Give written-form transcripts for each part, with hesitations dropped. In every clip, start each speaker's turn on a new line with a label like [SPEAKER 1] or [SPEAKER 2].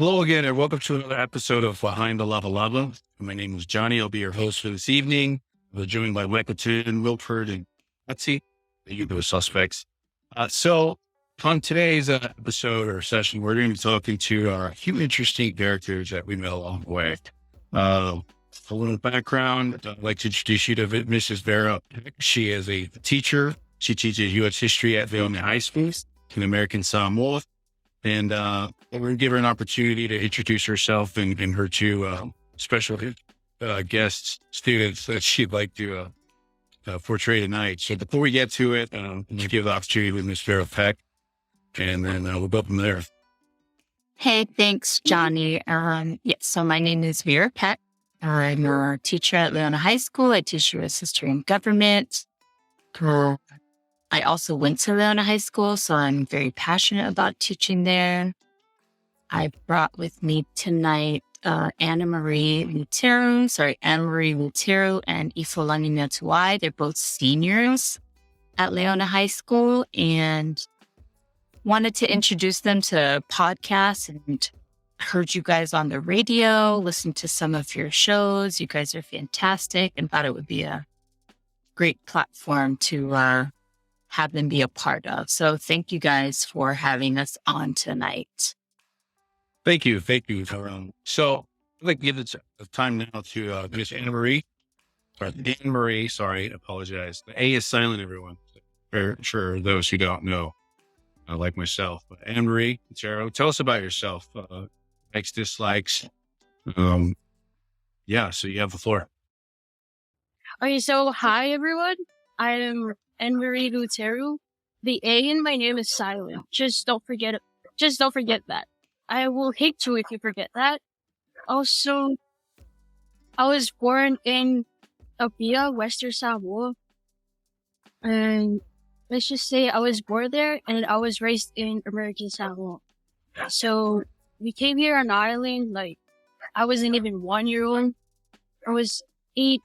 [SPEAKER 1] Hello again, and welcome to another episode of Behind the Lava Lava. My name is Johnny. I'll be your host for this evening. We're joined by Wekatun, Wilford, and Betsy, the usual suspects. So, on today's episode or session, we're going to be talking to a few interesting characters that we met along the way. A little background, I'd like to introduce you to Mrs. Vera Peck. She is a teacher. She teaches U.S. history at Leone High School in American Samoa. And we're going to give her an opportunity to introduce herself and her two special guest students that she'd like to portray tonight. So before we get to it, let's give the opportunity with Ms. Vera Peck, and then we'll go from there.
[SPEAKER 2] Hey, thanks, Johnny. So my name is Vera Peck. I'm a teacher at Leone High School. I teach U.S. history and government. I also went to Leone High School, so I'm very passionate about teaching there. I brought with me tonight Annamarie Luteru and Ifolagi Meatuai. They're both seniors at Leone High School, and wanted to introduce them to podcasts, and heard you guys on the radio, listened to some of your shows. You guys are fantastic, and thought it would be a great platform to have them be a part of. So thank you guys for having us on tonight.
[SPEAKER 1] Thank you. So I'd like to give the time now to Miss Annamarie. Annamarie, sorry, apologize. The A is silent, everyone. For those who don't know, like myself. Annamarie Luteru, tell us about yourself. Likes, dislikes. So you have the floor.
[SPEAKER 3] Okay, so hi everyone. I am Annamarie Luteru. The A in my name is silent. Just don't forget it. Just don't forget that. I will hate you if you forget that. Also, I was born in Apia, Western Samoa. And let's just say I was born there and I was raised in American Samoa. So we came here on the island, like, I wasn't even 1 year old. I was 8,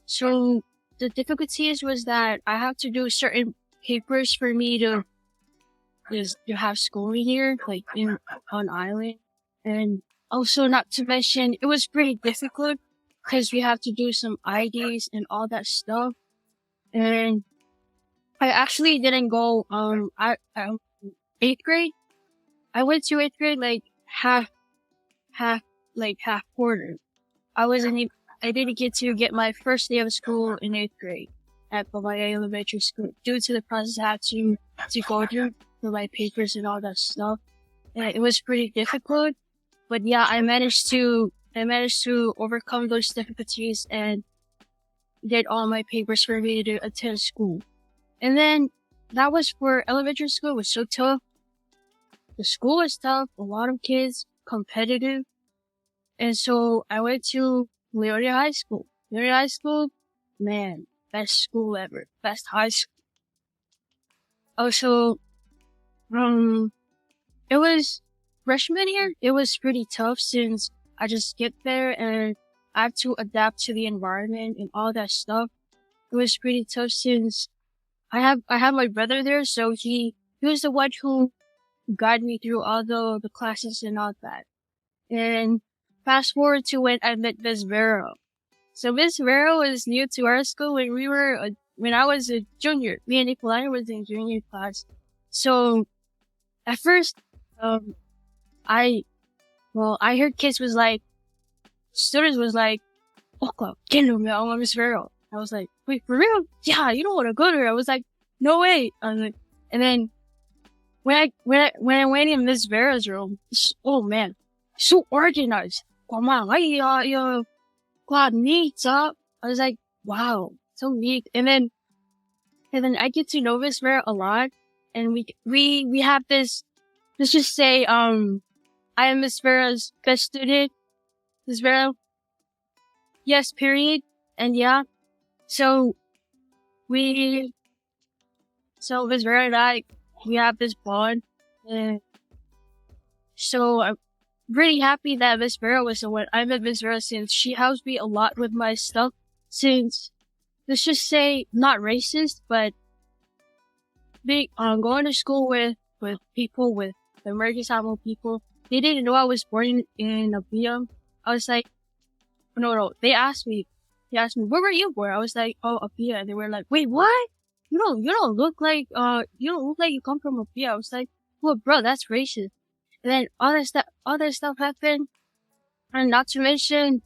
[SPEAKER 3] So the difficulties was that I have to do certain papers for me to have schooling here, like on island. And also, not to mention, it was pretty difficult because we have to do some IDs and all that stuff. And I actually didn't go, 8th grade. I went to 8th grade, like half quarter. I didn't get to get my first day of school in 8th grade at my elementary school due to the process I had to go through for my papers and all that stuff. And it was pretty difficult, but yeah, I managed to overcome those difficulties and get all my papers for me to attend school. And then that was for elementary school. It was so tough. The school was tough. A lot of kids, competitive. And so I went to Leone High School. Leone High School, man, best school ever. Best high school. Also, it was freshman year. It was pretty tough since I just get there and I have to adapt to the environment and all that stuff. It was pretty tough since I have my brother there, so he was the one who guided me through all the classes and all that. And fast forward to when I met Miss Vera. So Miss Vera was new to our school when I was a junior. Me and Ifolagi was in junior class. So at first, I heard students was like, "Oh, get him, Miss Vera." I was like, "Wait, for real? Yeah, you don't want to go to her." I was like, "No way." And then when I went in Miss Vera's room, oh man, so organized. Quite neat up. I was like, wow, so neat. And then I get to know Miss Vera a lot, and we have this. Let's just say, I am Miss Vera's best student. Miss Vera, yes, period, and yeah. So Miss Vera and I, we have this bond, and so I'm really happy that Miss Vera was the one. I met Miss Vera since she helps me a lot with my stuff. Since, let's just say, not racist, but going to school with people with the American Samoa people, they didn't know I was born in Abia. I was like, no. They asked me, where were you born? I was like, oh, Abia. And they were like, wait, what? You don't look like you come from Abia. I was like, well, bro, that's racist. And then other stuff happened. And not to mention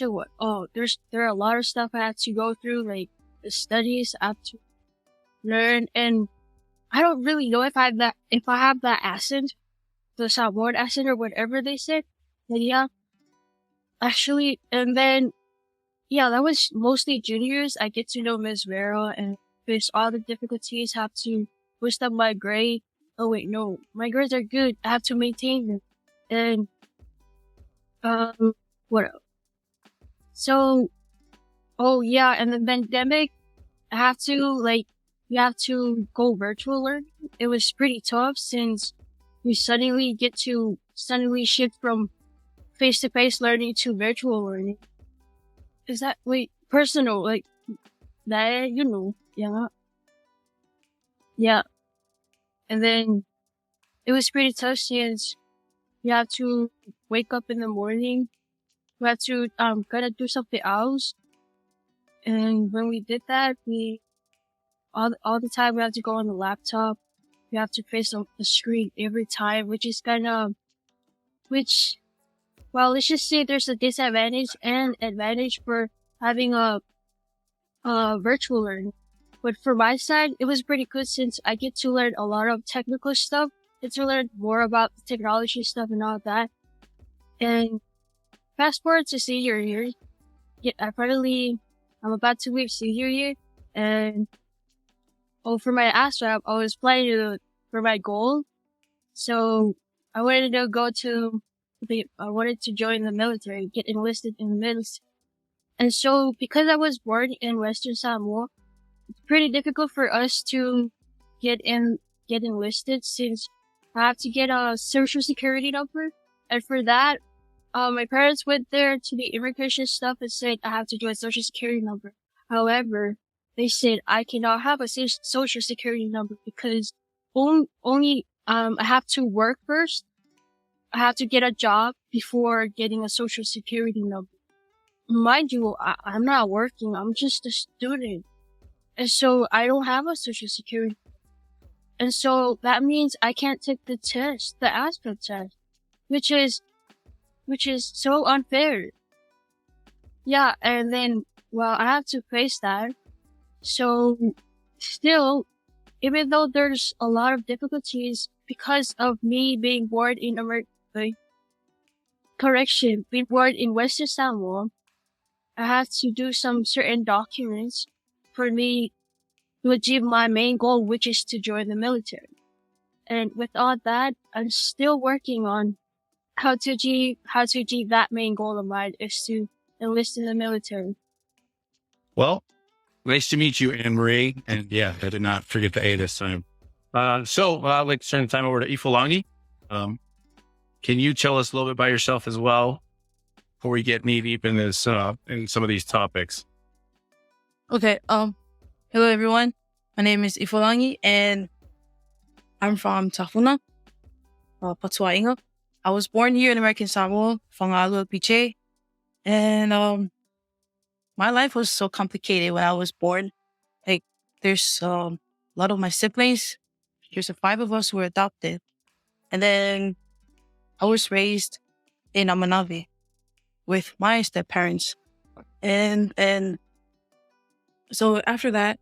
[SPEAKER 3] what? Oh, there are a lot of stuff I had to go through, like the studies I have to learn. And I don't really know if I have that accent, the Samoan accent or whatever they said. But yeah, actually, and then, yeah, that was mostly juniors. I get to know Ms. Vera and face all the difficulties, have to boost up my grade. Oh wait, no, my grades are good. I have to maintain them. And, what else? So, oh yeah, and the pandemic, we have to go virtual learning. It was pretty tough since we suddenly shift from face-to-face learning to virtual learning. Is that, personal, like, that, yeah. Yeah. And then, it was pretty tough since you have to wake up in the morning. We had to, kind of do something else. And when we did that, all the time we have to go on the laptop. We have to face the screen every time, which is well, let's just say there's a disadvantage and advantage for having a virtual learning. But for my side, it was pretty good since I get to learn a lot of technical stuff. Get to learn more about the technology stuff and all that. And fast forward to senior year. Yeah, I'm about to leave senior year. And, for my ASVAB, I was planning for my goal. So, I wanted to join the military, get enlisted in the military. And so, because I was born in Western Samoa, it's pretty difficult for us to get enlisted since I have to get a social security number. And for that, my parents went there to the immigration stuff and said I have to do a social security number. However, they said I cannot have a social security number because only I have to work first. I have to get a job before getting a social security number. Mind you, I'm not working. I'm just a student. And so I don't have a social security. And so that means I can't take the test, the ASPIRAT test, which is so unfair. Yeah, and then, well, I have to face that. So still, even though there's a lot of difficulties because of me being born in being born in Western Samoa, I had to do some certain documents for me to achieve my main goal, which is to join the military. And with all that, I'm still working on how to achieve that main goal of mine, is to enlist in the military.
[SPEAKER 1] Well, nice to meet you, Annamarie. And yeah, I did not forget the A this time. So I'd like to turn the time over to Ifolagi. Can you tell us a little bit about yourself as well before we get knee deep in this, in some of these topics?
[SPEAKER 4] Okay. Hello everyone. My name is Ifolagi and I'm from Tafuna, Patuainga. I was born here in American Samoa, Whangalu Piche. And, my life was so complicated when I was born. Like, there's, a lot of my siblings. There's 5 of us who were adopted. And then I was raised in Amanavi with my step-parents. And so after that,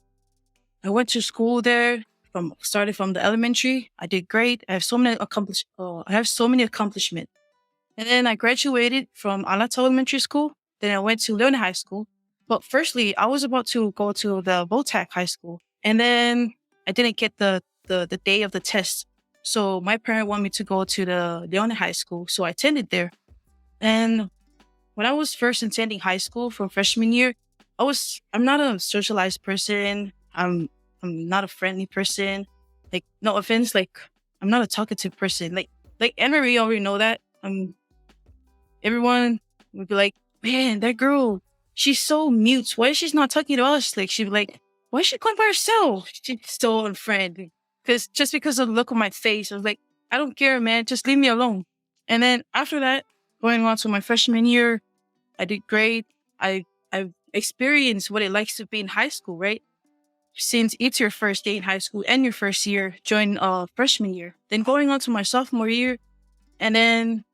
[SPEAKER 4] I went to school there, started from the elementary. I did great. I have so many accomplishments. And then I graduated from Alata Elementary School. Then I went to Leone High School. But firstly, I was about to go to the Votac High School. And then I didn't get the day of the test. So my parent wanted me to go to the Leone High School. So I attended there. And when I was first attending high school from freshman year, I'm not a socialized person. I'm not a friendly person. Like, no offense, like, I'm not a talkative person. Like Annamarie already know that. Everyone would be like, man, that girl, she's so mute. Why is she not talking to us? Like, she'd be like, why is she going by herself? She's so unfriendly. Because of the look on my face, I was like, I don't care, man. Just leave me alone. And then after that, going on to my freshman year, I did great. I've experienced what it likes to be in high school, right? Since it's your first day in high school and your first year, join freshman year. Then going on to my sophomore year, and then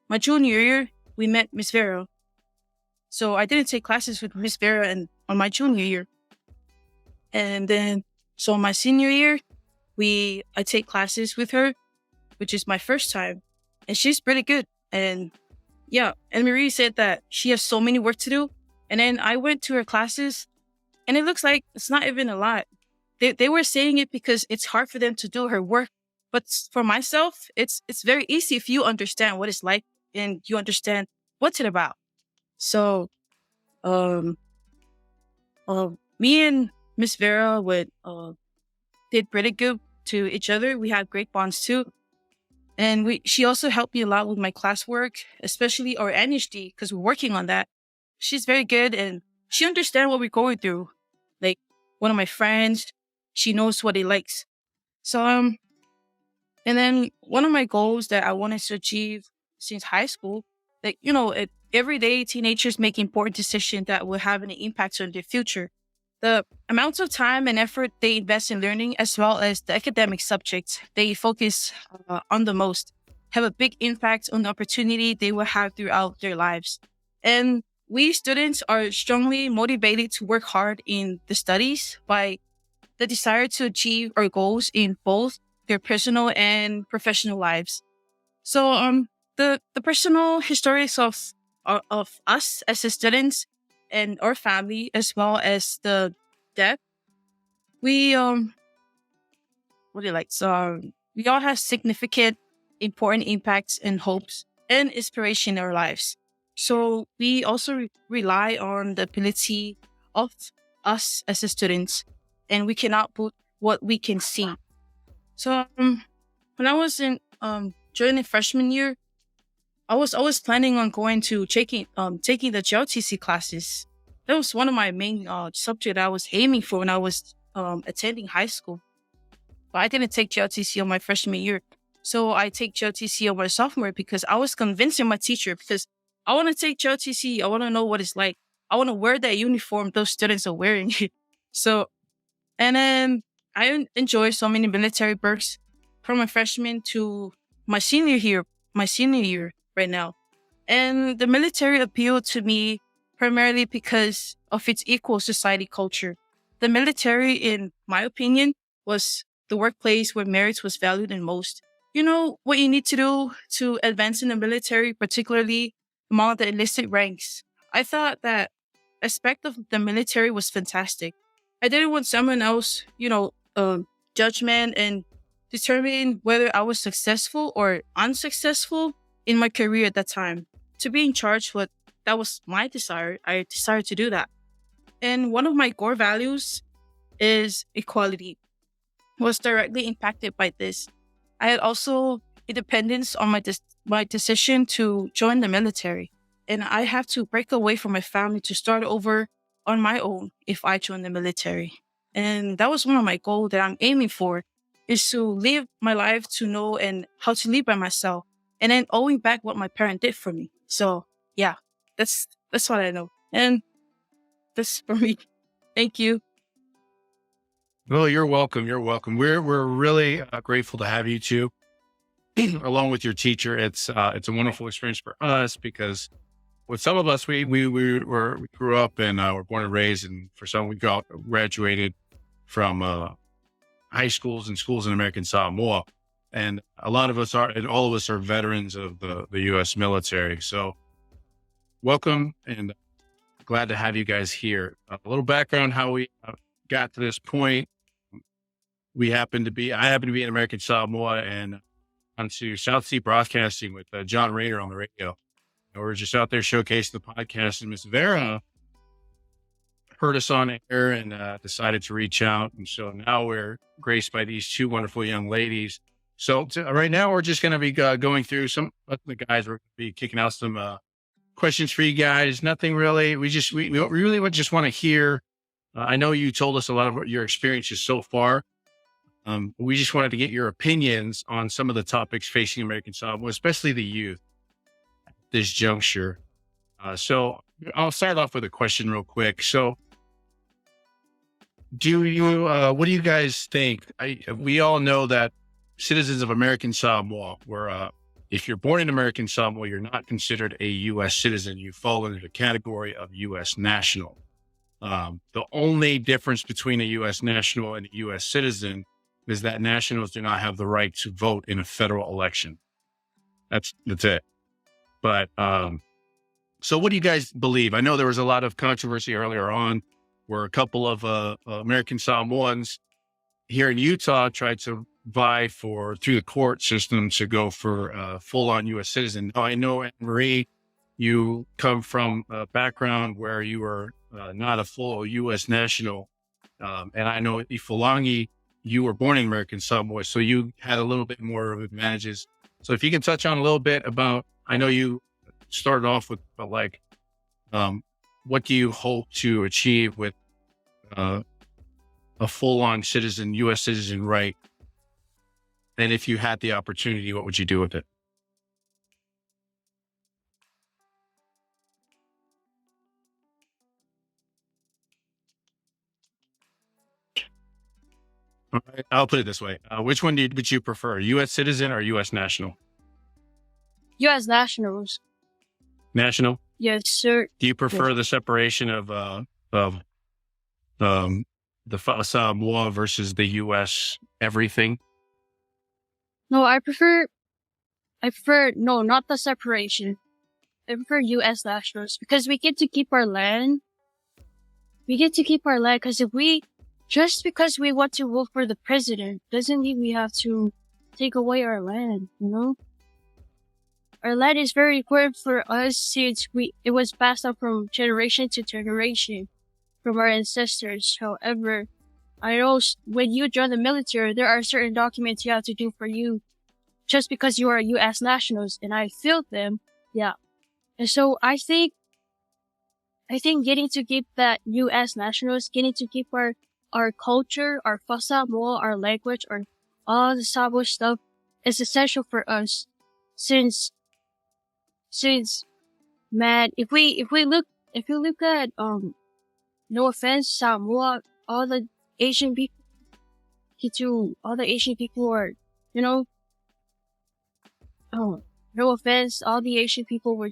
[SPEAKER 4] my junior year, we met Miss Vera. So I didn't take classes with Miss Vera on my junior year. And then, so my senior year, I take classes with her, which is my first time. And she's pretty good. And yeah, Annamarie said that she has so many work to do. And then I went to her classes, and it looks like it's not even a lot. They were saying it because it's hard for them to do her work. But for myself, it's very easy if you understand what it's like and you understand what's it about. So, me and Miss Vera did pretty good to each other. We had great bonds too. And she also helped me a lot with my classwork, especially our NHD, because we're working on that. She's very good, and she understands what we're going through. Like, one of my friends, she knows what he likes. So, and then one of my goals that I wanted to achieve since high school, like, every day teenagers make important decisions that will have an impact on their future. The amounts of time and effort they invest in learning, as well as the academic subjects they focus on the most, have a big impact on the opportunity they will have throughout their lives. And we students are strongly motivated to work hard in the studies by the desire to achieve our goals in both their personal and professional lives. So, the personal histories of us as the students and our family, as well as the depth, we we all have significant, important impacts and hopes and inspiration in our lives. So we also rely on the ability of us as the students, and we cannot put what we can see. So when I was in during the freshman year, I was always planning on going to taking the GLTC classes. That was one of my main subjects I was aiming for when I was attending high school. But I didn't take GLTC on my freshman year. So I take GLTC on my sophomore because I was convincing my teacher, because I want to take GLTC. I want to know what it's like. I want to wear that uniform those students are wearing. So, and then I enjoy so many military perks from my freshman to my senior year right now. And the military appealed to me primarily because of its equal society culture. The military, in my opinion, was the workplace where merit was valued the most. You know what you need to do to advance in the military, particularly among the enlisted ranks. I thought that aspect of the military was fantastic. I didn't want someone else, judgment and determine whether I was successful or unsuccessful in my career at that time. To be in charge, that was my desire. I desired to do that. And one of my core values is equality. Was directly impacted by this. I had also independence on my decision to join the military. And I have to break away from my family to start over on my own if I join the military. And that was one of my goals that I'm aiming for, is to live my life to know and how to live by myself. And then owing back what my parent did for me. So yeah, that's what I know. And that's for me. Thank you.
[SPEAKER 1] Well, you're welcome. You're welcome. We're really grateful to have you two, along with your teacher. It's a wonderful experience for us because with some of us, we grew up and were born and raised, and for some we graduated from high schools and schools in American Samoa, and all of us are veterans of the U.S. military. So, welcome and glad to have you guys here. A little background how we got to this point. I happen to be in American Samoa and onto South Sea Broadcasting with John Rayner on the radio. And we're just out there showcasing the podcast, and Miss Vera heard us on air and decided to reach out. And so now we're graced by these two wonderful young ladies. So right now we're just going to be going through some of the guys. We're going to be kicking out some questions for you guys. Nothing really. We really just want to hear. I know you told us a lot of your experiences so far. We just wanted to get your opinions on some of the topics facing American Samoa, especially the youth at this juncture. So I'll start off with a question real quick. So what do you guys think? We all know that citizens of American Samoa if you're born in American Samoa, you're not considered a U.S. citizen. You fall into the category of U.S. national. The only difference between a U.S. national and a U.S. citizen is that nationals do not have the right to vote in a federal election. That's it. But so what do you guys believe? I know there was a lot of controversy earlier on where a couple of American Samoans here in Utah tried to vie through the court system to go for a full-on U.S. citizen. Now, I know, Annamarie, you come from a background where you were not a full U.S. national. And I know, Ifolagi, you were born in American Samoa, so you had a little bit more of advantages. So if you can touch on a little bit about, I know you started off with, but what do you hope to achieve with a full-on citizen, U.S. citizen right? And if you had the opportunity, what would you do with it? All right, I'll put it this way. Which one would you prefer, U.S. citizen or U.S. national?
[SPEAKER 3] U.S. nationals.
[SPEAKER 1] National?
[SPEAKER 3] Yes, sir.
[SPEAKER 1] Do you prefer the separation of the Samoa versus the U.S. everything?
[SPEAKER 3] No, no, not the separation. I prefer U.S. nationals because we get to keep our land. We get to keep our land because just because we want to vote for the president doesn't mean we have to take away our land, you know? Our land is very important for us since it was passed on from generation to generation from our ancestors. However, I know when you join the military, there are certain documents you have to do for you just because you are U.S. nationals, and I filled them. Yeah. And so I think getting to keep that U.S. nationals, getting to keep our culture, our Samoa, our language, or all the Samoa stuff is essential for us. Since man, if we look at no offense, Samoa, all the Asian people are, you know, no offense, all the Asian people were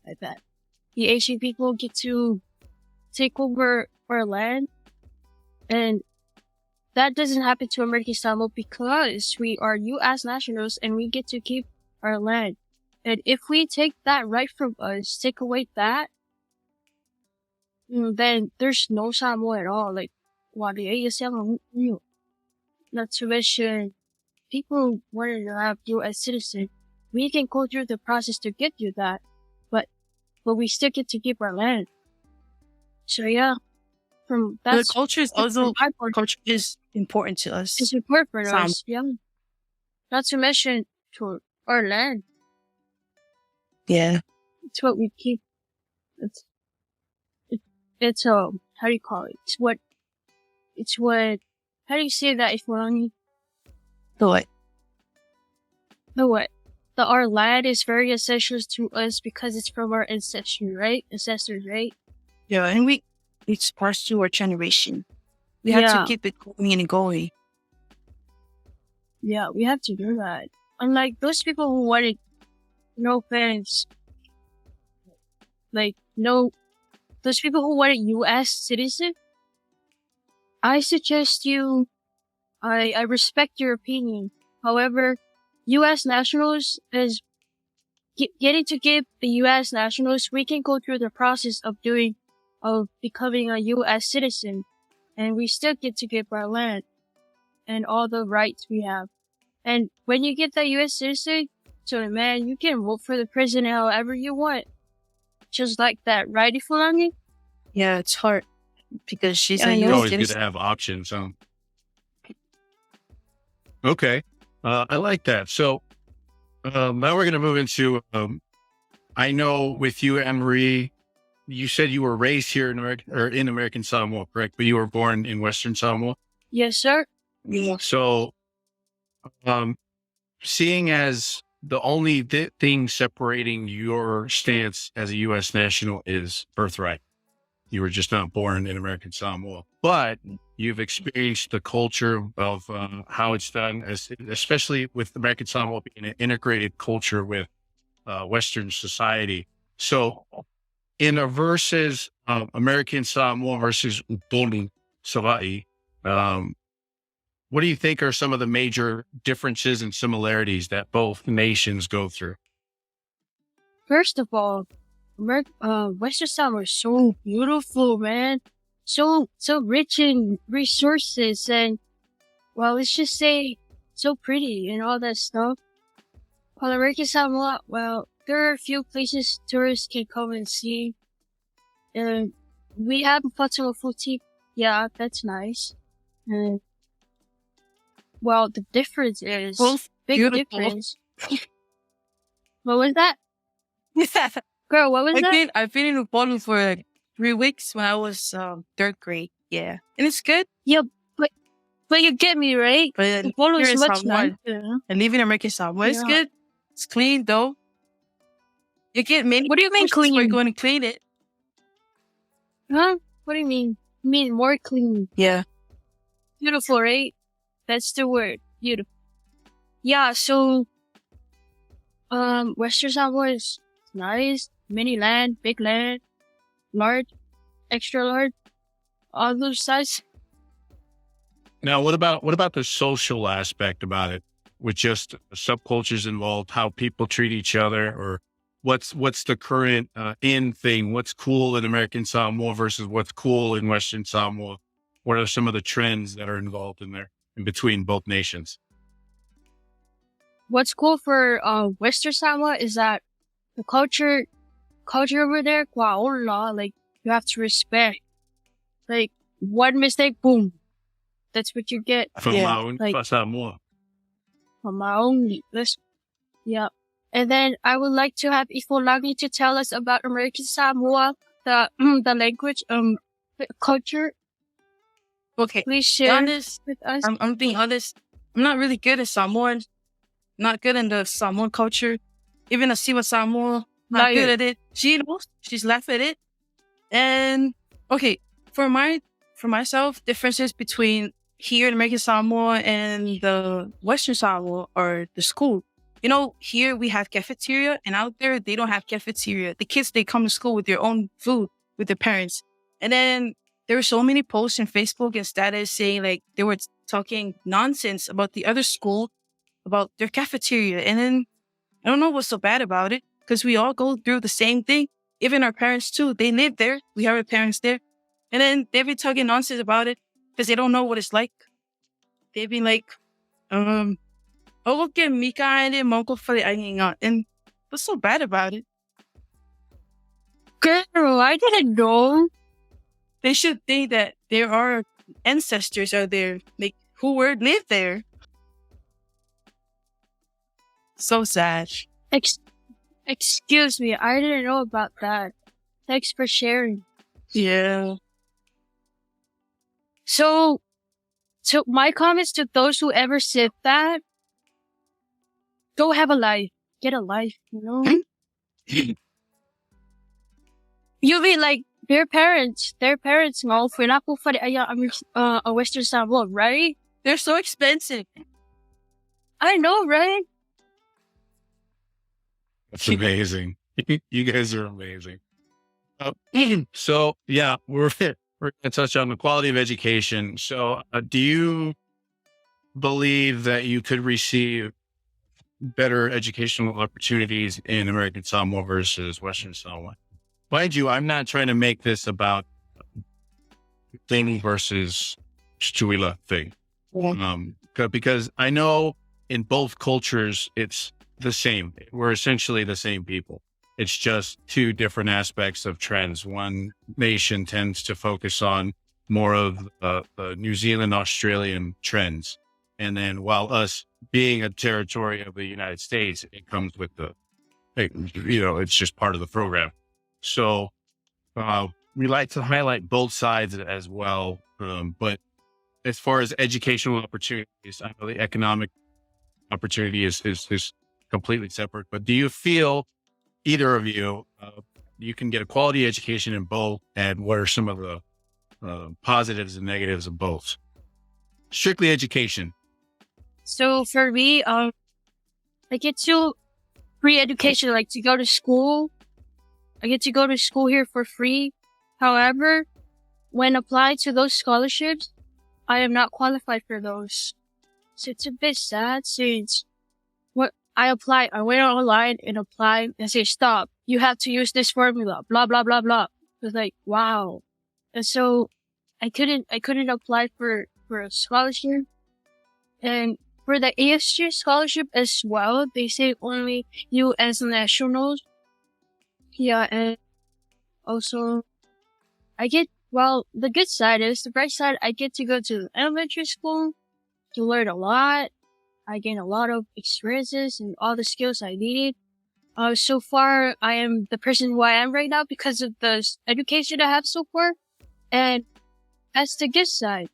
[SPEAKER 3] like that. The Asian people get to take over our land, and that doesn't happen to American Samoa because we are U.S. nationals and we get to keep our land. And if we take that right from us, take away that, then there's no Samoa at all. Like, not to mention, people wanted to have U.S. citizen. We can go through the process to get you that, but we still get to keep our land. So yeah,
[SPEAKER 4] the culture is also culture is important to us.
[SPEAKER 3] It's important for us. Yeah, not to mention to our land.
[SPEAKER 4] Yeah,
[SPEAKER 3] it's what we keep. It's how do you call it? It's what. How do you say that, Ifolagi?
[SPEAKER 4] The what?
[SPEAKER 3] Our land is very essential to us because it's from our ancestors, right?
[SPEAKER 4] Yeah, and it's passed through our generation. We have to keep it going and going.
[SPEAKER 3] Yeah, we have to do that. Unlike those people who wanted, no offense, those people who wanted U.S. citizen, I suggest I respect your opinion. However, U.S. nationals is getting to give the U.S. nationals, we can go through the process of becoming a U.S. citizen, and we still get to keep our land and all the rights we have. And when you get the U.S. citizen, so man, you can vote for the president however you want. Just like that, right, Ifolagi?
[SPEAKER 4] Yeah, it's hard because she's a
[SPEAKER 1] it's
[SPEAKER 4] U.S.
[SPEAKER 1] always
[SPEAKER 4] citizen.
[SPEAKER 1] good to have options. Okay. I like that. So now we're going to move into, I know with you, Annamarie, you said you were raised here in American Samoa, correct? But you were born in Western Samoa?
[SPEAKER 3] Yes, sir.
[SPEAKER 4] Yeah.
[SPEAKER 1] So, seeing as the only thing separating your stance as a U.S. national is birthright, you were just not born in American Samoa, but you've experienced the culture of how it's done, especially with American Samoa being an integrated culture with Western society. So, in a versus American Samoa versus Utonu Savai, what do you think are some of the major differences and similarities that both nations go through?
[SPEAKER 3] First of all, Western Samoa is so beautiful, man. So rich in resources and, well, let's just say so pretty and all that stuff. While American Samoa, well, there are a few places tourists can come and see. And we have Patio Futi. Yeah, that's nice. And, well, the difference is
[SPEAKER 4] Both
[SPEAKER 3] big
[SPEAKER 4] beautiful.
[SPEAKER 3] difference. What was that?
[SPEAKER 4] Yeah.
[SPEAKER 3] Girl, what was that?
[SPEAKER 4] I've been in Upolu for like 3 weeks when I was third grade. Yeah. And it's good.
[SPEAKER 3] Yeah, but you get me, right?
[SPEAKER 4] But
[SPEAKER 3] The polo
[SPEAKER 4] here
[SPEAKER 3] is
[SPEAKER 4] in
[SPEAKER 3] much
[SPEAKER 4] Samoa,
[SPEAKER 3] nicer.
[SPEAKER 4] and living in American Samoa, it's
[SPEAKER 3] Yeah.
[SPEAKER 4] good. It's clean though. You get many.
[SPEAKER 3] What do you mean
[SPEAKER 4] places where
[SPEAKER 3] clean?
[SPEAKER 4] you're going to clean it.
[SPEAKER 3] Huh? What do you mean? You mean more clean.
[SPEAKER 4] Yeah.
[SPEAKER 3] Beautiful, right? That's the word. Beautiful. Yeah, so, Western Samoa is nice. Mini land, big land, large, extra large, all those size.
[SPEAKER 1] Now, what about the social aspect about it, with just subcultures involved, how people treat each other, or what's the current in thing? What's cool in American Samoa versus what's cool in Western Samoa? What are some of the trends that are involved in there in between both nations?
[SPEAKER 3] What's cool for, Western Samoa is that the culture over there, kwaola, like, you have to respect. Like, one mistake, boom. That's what you get
[SPEAKER 1] From
[SPEAKER 4] Yeah,
[SPEAKER 1] Maui
[SPEAKER 3] like-
[SPEAKER 1] to Samoa.
[SPEAKER 3] from my own list. Yeah. And then I would like to have Ifolagi to tell us about American Samoa, the language, the culture.
[SPEAKER 4] Okay.
[SPEAKER 3] Please
[SPEAKER 4] To be
[SPEAKER 3] share
[SPEAKER 4] honest,
[SPEAKER 3] with us.
[SPEAKER 4] I'm being honest. I'm not really good at Samoan. Not good in the Samoan culture. Even a Siwa Samoa, not
[SPEAKER 3] Liar.
[SPEAKER 4] good at it. She knows. She's laughed at it. And okay, for myself, differences between here in American Samoa and the Western Samoa or the school. You know, here we have cafeteria, and out there they don't have cafeteria. The kids, they come to school with their own food with their parents. And then there were so many posts on Facebook and status saying like they were talking nonsense about the other school, about their cafeteria. And then I don't know what's so bad about it, because we all go through the same thing. Even our parents too. They live there. We have our parents there. And then they be talking nonsense about it because they don't know what it's like. They be like, oh, look at Mika and Moko for the and what's so bad about it?
[SPEAKER 3] Girl, I didn't know.
[SPEAKER 4] They should think that there are ancestors out there like who live there. So sad.
[SPEAKER 3] Excuse me, I didn't know about that. Thanks for sharing.
[SPEAKER 4] Yeah.
[SPEAKER 3] So my comments to those who ever said that, go have a life. Get a life, you know? You mean like their parents know for not for a Western Samoa, right?
[SPEAKER 4] They're so expensive.
[SPEAKER 3] I know, right?
[SPEAKER 1] That's amazing. You guys are amazing. So yeah, we're going to touch on the quality of education. So do you believe that you could receive better educational opportunities in American Samoa versus Western Samoa? Mind you, I'm not trying to make this about thing versus Stuila thing. Because I know in both cultures, it's the same. We're essentially the same people. It's just two different aspects of trends. One nation tends to focus on more of the New Zealand, Australian trends. And then while us being a territory of the United States, it comes with it's just part of the program. So we like to highlight both sides as well. But as far as educational opportunities, I know the economic opportunity is completely separate, but do you feel either of you, you can get a quality education in both, and what are some of the positives and negatives of both? Strictly education.
[SPEAKER 3] So for me, I get to free education, like to go to school. I get to go to school here for free. However, when applied to those scholarships, I am not qualified for those. So it's a bit sad since what I went online and applied and say, stop, you have to use this formula, blah, blah, blah, blah. It was like, wow. And so I couldn't apply for a scholarship. And for the ASG scholarship as well, they say only U.S. nationals. Yeah, and also the good side is, the bright side, I get to go to elementary school to learn a lot. I gain a lot of experiences and all the skills I needed. So far, I am the person who I am right now because of the education I have so far. And that's the good side.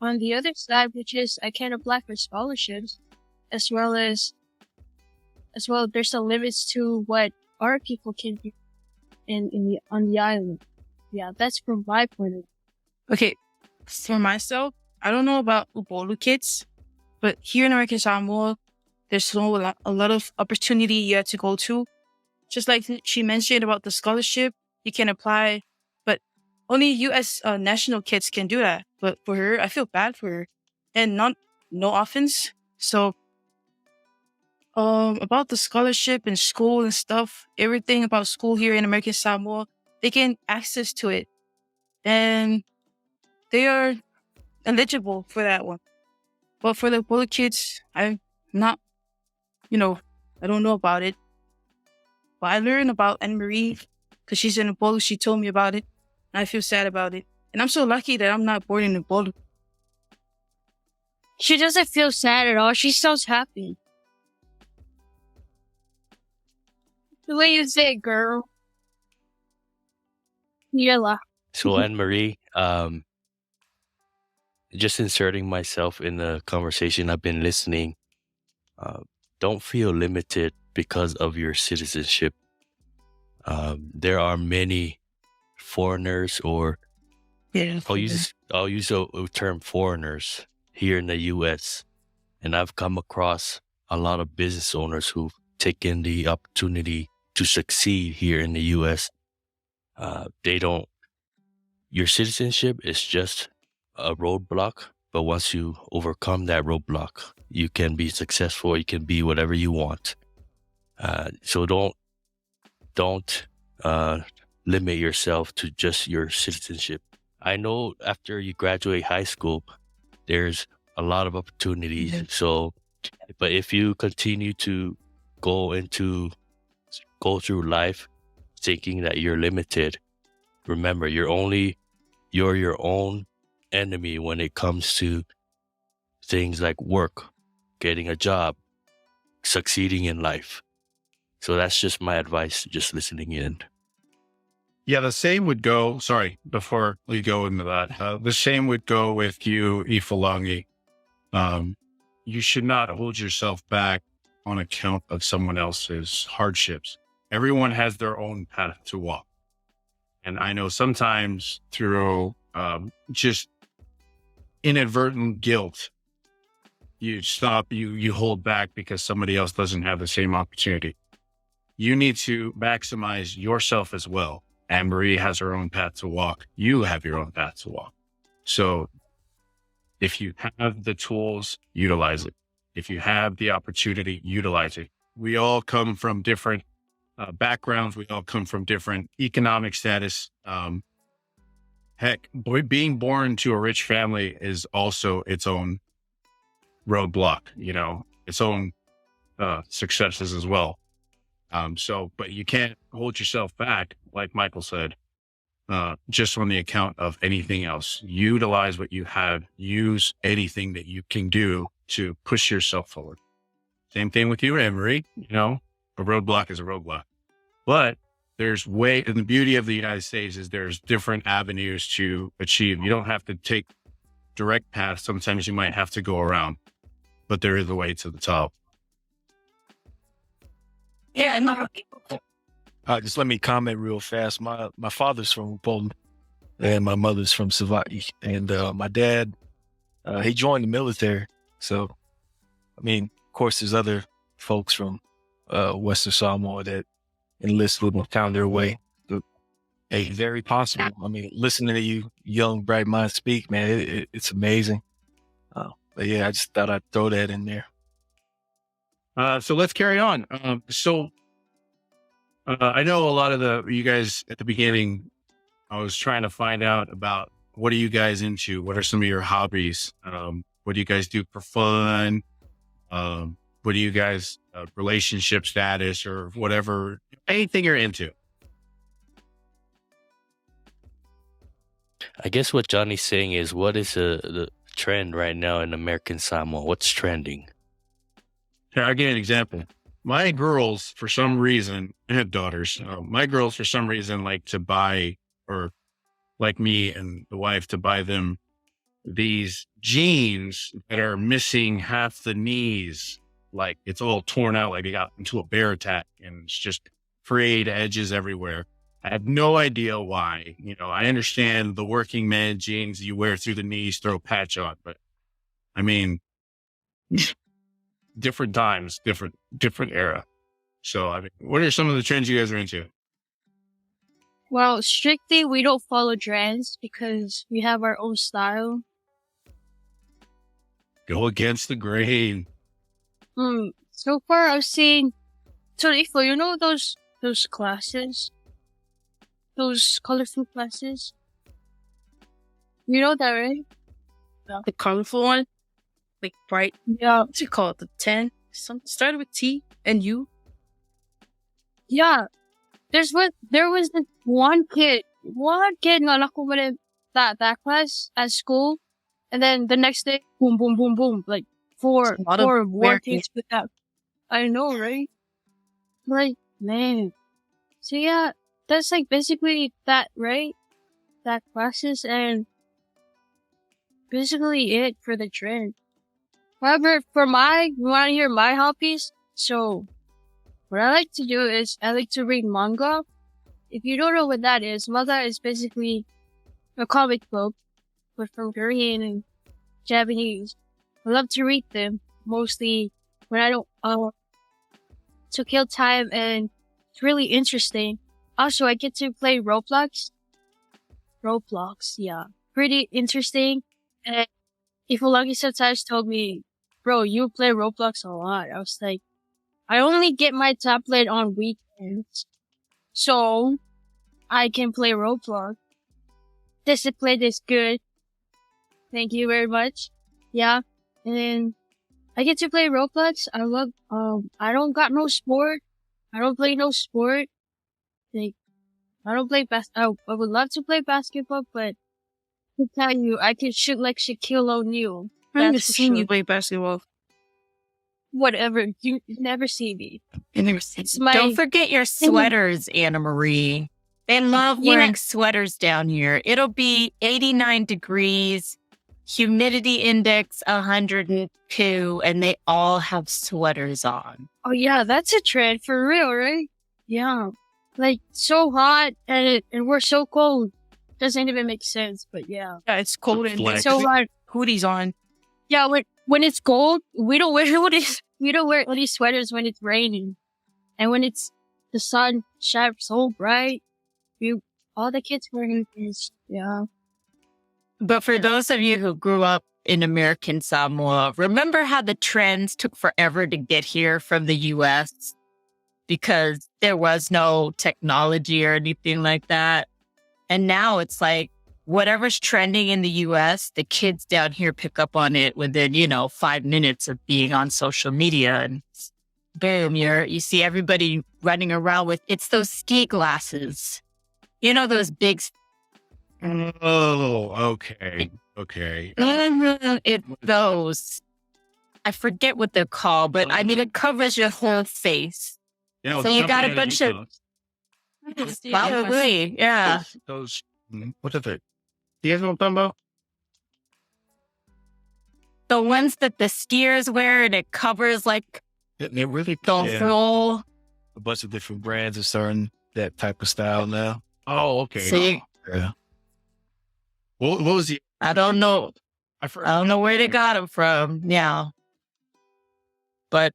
[SPEAKER 3] On the other side, which is I can't apply for scholarships, as well, there's some limits to what our people can do on the island. Yeah, that's from my point of view.
[SPEAKER 4] Okay, for myself, I don't know about Ubolu kids, but here in American Samoa, there's a lot of opportunity you have to go to. Just like she mentioned about the scholarship, you can apply, but only U.S. National kids can do that. But for her, I feel bad for her, and no offense. So, about the scholarship and school and stuff, everything about school here in American Samoa, they gain access to it, and they are eligible for that one. But for the Ubolu kids, I'm not, I don't know about it. But I learned about Annamarie because she's in Ubolu. She told me about it, and I feel sad about it. And I'm so lucky that I'm not born in Ubolu.
[SPEAKER 3] She doesn't feel sad at all. She sounds happy. The way you say it, girl. Yella.
[SPEAKER 5] So Annamarie, just inserting myself in the conversation, I've been listening. Don't feel limited because of your citizenship. There are many foreigners, or I'll use the term foreigners here in the U.S. And I've come across a lot of business owners who've taken the opportunity to succeed here in the U.S. Your citizenship is just a roadblock, but once you overcome that roadblock, you can be successful. You can be whatever you want. So don't limit yourself to just your citizenship. I know after you graduate high school, there's a lot of opportunities. Mm-hmm. So, but if you continue to go through life thinking that you're limited, remember, you're your own enemy when it comes to things like work, getting a job, succeeding in life. So that's just my advice, just listening in.
[SPEAKER 1] Yeah, the same would go, sorry, before we go into that, the same would go with you, Ifolagi. You should not hold yourself back on account of someone else's hardships. Everyone has their own path to walk. And I know sometimes through just inadvertent guilt, you hold back because somebody else doesn't have the same opportunity. You need to maximize yourself as well. Annamarie has her own path to walk. You have your own path to walk. So if you have the tools, utilize it. If you have the opportunity, utilize it. We all come from different backgrounds. We all come from different economic status. Heck, being born to a rich family is also its own roadblock, its own successes as well. But you can't hold yourself back, like Michael said, just on the account of anything else. Utilize what you have. Use anything that you can do to push yourself forward. Same thing with you, Annamarie. A roadblock is a roadblock. But and the beauty of the United States is there's different avenues to achieve. You don't have to take direct path. Sometimes you might have to go around, but there is a way to the top.
[SPEAKER 2] Yeah, no.
[SPEAKER 6] Just let me comment real fast. My father's from Poland, and my mother's from Savati. And my dad, he joined the military. So, I mean, of course, there's other folks from Western Samoa that enlisted and found their way. But, hey, very possible. I mean, listening to you young, bright minds speak, man, it's amazing. But yeah, I just thought I'd throw that in there.
[SPEAKER 1] So let's carry on. I know a lot of you guys at the beginning, I was trying to find out about what are you guys into? What are some of your hobbies? What do you guys do for fun? What do you guys, relationship status or whatever, anything you're into?
[SPEAKER 5] I guess what Johnny's saying is, what is the trend right now in American Samoa? What's trending?
[SPEAKER 1] Here, I'll give you an example. My girls, for some reason, I have daughters. My girls, for some reason, like to buy, or like me and the wife, to buy them these jeans that are missing half the knees. Like it's all torn out, like they got into a bear attack, and it's just frayed edges everywhere. I have no idea why. I understand the working man jeans you wear through the knees, throw a patch on, but I mean, different times, different era. So, I mean, what are some of the trends you guys are into?
[SPEAKER 3] Well, strictly, we don't follow trends because we have our own style.
[SPEAKER 1] Go against the grain.
[SPEAKER 3] So far, I've seen. So, Ifo, you know those classes, those colorful classes. You know that, right?
[SPEAKER 4] The colorful one, like bright.
[SPEAKER 3] Yeah,
[SPEAKER 4] What's it called? The 10. Something started with T and U.
[SPEAKER 3] yeah. There was this one kid na nakuha that class at school, and then the next day, boom, boom, boom, boom, like four more kids with that. I know, right? Like, man. So yeah, that's like basically that, right? That classes and basically it for the trend. However, you want to hear my hobbies? So, what I like to do is I like to read manga. If you don't know what that is, manga is basically a comic book, but from Korean and Japanese. I love to read them, mostly when I don't, to kill time, and it's really interesting. Also, I get to play Roblox. Yeah. Pretty interesting. And Ifolagi sometimes told me, bro, you play Roblox a lot. I was like, I only get my tablet on weekends, so I can play Roblox. Discipline is good. Thank you very much. Yeah. And then I get to play Roblox. I love, I don't got no sport. I don't play no sport. Like, I don't play I would love to play basketball, but to tell you, I can shoot like Shaquille O'Neal.
[SPEAKER 4] I've never
[SPEAKER 3] That's for
[SPEAKER 4] seen you
[SPEAKER 3] sure.
[SPEAKER 4] play basketball.
[SPEAKER 3] Whatever. You never see me. It's my,
[SPEAKER 2] Don't forget your sweaters, Annamarie. They love
[SPEAKER 3] Yeah.
[SPEAKER 2] wearing sweaters down here. It'll be 89 degrees, humidity index 102, and they all have sweaters on.
[SPEAKER 3] oh yeah, that's a trend for real, right? Yeah. Like, so hot and we're so cold. Doesn't even make sense, but yeah.
[SPEAKER 4] Yeah, it's cold and
[SPEAKER 1] Flex.
[SPEAKER 3] So hot.
[SPEAKER 4] hoodies on.
[SPEAKER 3] Yeah, when it's cold, we don't wear hoodies. We don't wear hoodie sweaters when it's raining. And when it's the sun shines so bright, all the kids wearing hoodies. Yeah.
[SPEAKER 2] But for those of you who grew up in American Samoa, remember how the trends took forever to get here from the U.S. because there was no technology or anything like that. And now it's like whatever's trending in the U.S., the kids down here pick up on it within, 5 minutes of being on social media. And boom, you see everybody running around with, it's those ski glasses. Those big.
[SPEAKER 1] Oh, okay.
[SPEAKER 2] Those. I forget what they're called, but I mean, it covers your whole face.
[SPEAKER 1] Yeah,
[SPEAKER 2] So you got a bunch of. Probably, yeah.
[SPEAKER 1] Those, what are they? Do you guys know what I'm talking about?
[SPEAKER 2] the ones that the skiers wear and it covers like
[SPEAKER 6] They really
[SPEAKER 2] the full.
[SPEAKER 6] a bunch of different brands are starting that type of style now.
[SPEAKER 1] Oh, okay.
[SPEAKER 2] See,
[SPEAKER 6] Yeah.
[SPEAKER 1] What was the?
[SPEAKER 2] I don't know.
[SPEAKER 1] I forgot.
[SPEAKER 2] I don't know where they got them from. Yeah. But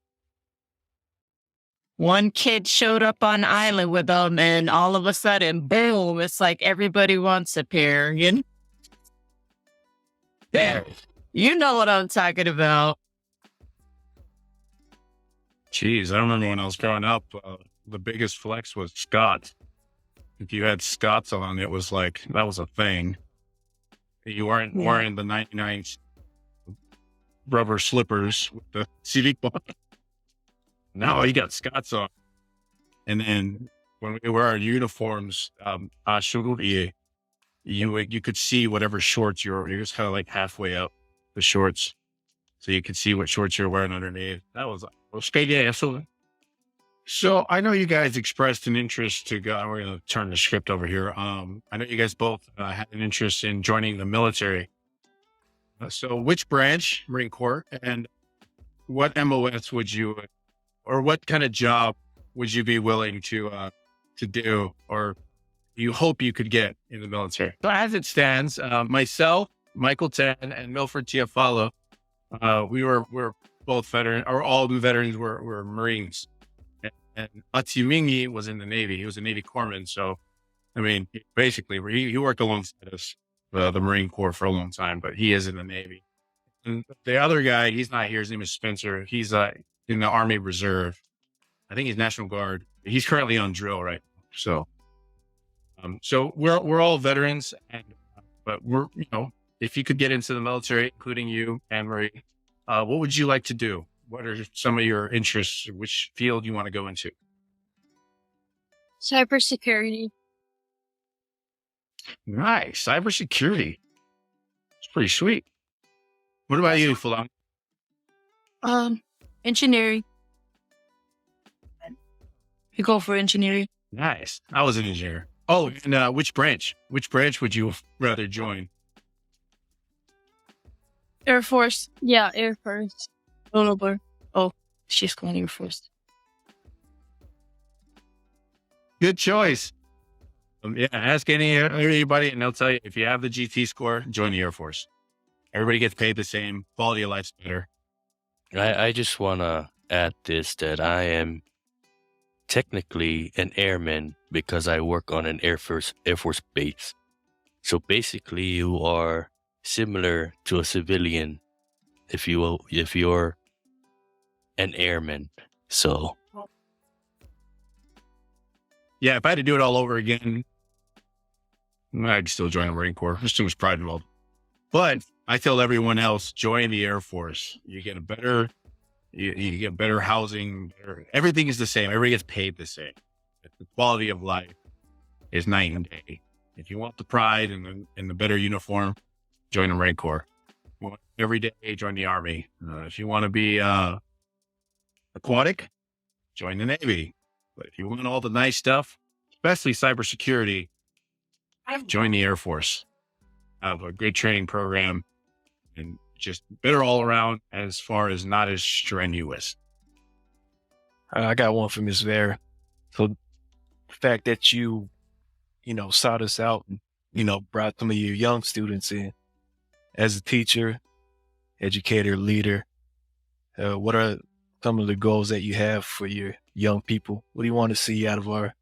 [SPEAKER 2] one kid showed up on island with them and all of a sudden, boom, it's like everybody wants a pair.
[SPEAKER 1] There.
[SPEAKER 2] You know what I'm talking about.
[SPEAKER 1] Jeez, I remember when I was growing up, the biggest flex was Scott. If you had Scots on, it was like, that was a thing. You weren't wearing the 99 rubber slippers with the CD ball. No, you got Scots on. And then when we wear our uniforms, you could see whatever shorts you're just kind of like halfway up the shorts. So you could see what shorts you're wearing underneath. That was yeah. So I know you guys expressed an interest to go. We're going to turn the script over here. I know you guys both had an interest in joining the military. So which branch, Marine Corps, and what MOS would you, or what kind of job would you be willing to do, or you hope you could get in the military? So as it stands, myself, Michael Tan, and Milford Tiafalo, we're both veterans, or all the veterans were Marines. And Atimingi was in the Navy. He was a Navy corpsman. So, I mean, basically, he worked alongside us, the Marine Corps, for a long time, but he is in the Navy. And the other guy, he's not here. His name is Spencer. He's in the Army Reserve. I think he's National Guard. He's currently on drill right now. So we're all veterans, but we're, if you could get into the military, including you, Annamarie, what would you like to do? What are some of your interests? Which field you want to go into?
[SPEAKER 3] Cybersecurity.
[SPEAKER 1] Nice. Cybersecurity. It's pretty sweet. What about you, Fulang?
[SPEAKER 4] Engineering. You go for engineering.
[SPEAKER 1] Nice. I was an engineer. Oh, and which branch? Which branch would you rather join?
[SPEAKER 4] Air Force.
[SPEAKER 3] Yeah, Air Force.
[SPEAKER 4] Oh, she's going Air Force.
[SPEAKER 1] Good choice. Yeah, ask anybody and they'll tell you, if you have the GT score, join the Air Force. Everybody gets paid the same. Quality of life's better.
[SPEAKER 5] I just want to add this, that I am technically an airman because I work on an Air Force base. So basically, you are similar to a civilian if you're an airman. So
[SPEAKER 1] Yeah, if I had to do it all over again, I'd still join the Marine Corps. There's too much pride involved. But I tell everyone else, join the Air Force. You get you get better housing. Everything is the same. Everybody gets paid the same. The quality of life is night and day. If you want the pride and the better uniform, join the Marine Corps. If you want every day, join the Army. If you want to be aquatic, join the Navy. But if you want all the nice stuff, especially cybersecurity, join the Air Force. I have a great training program and just better all around as far as not as strenuous.
[SPEAKER 6] I got one for Miss Vera. So the fact that you sought us out and, brought some of your young students in as a teacher, educator, leader, what are some of the goals that you have for your young people? What do you want to see out of our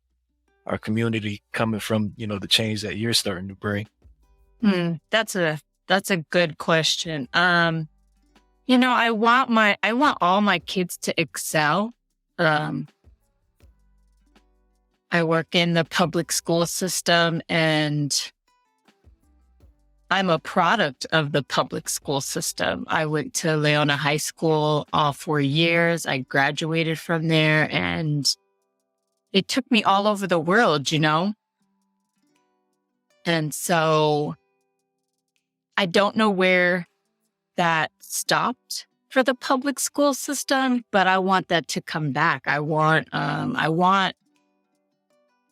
[SPEAKER 6] community coming from, the change that you're starting to bring?
[SPEAKER 2] That's a good question. I want all my kids to excel. I work in the public school system and I'm a product of the public school system. I went to Leone High School all 4 years. I graduated from there and it took me all over the world, And so I don't know where that stopped for the public school system, but I want that to come back. I want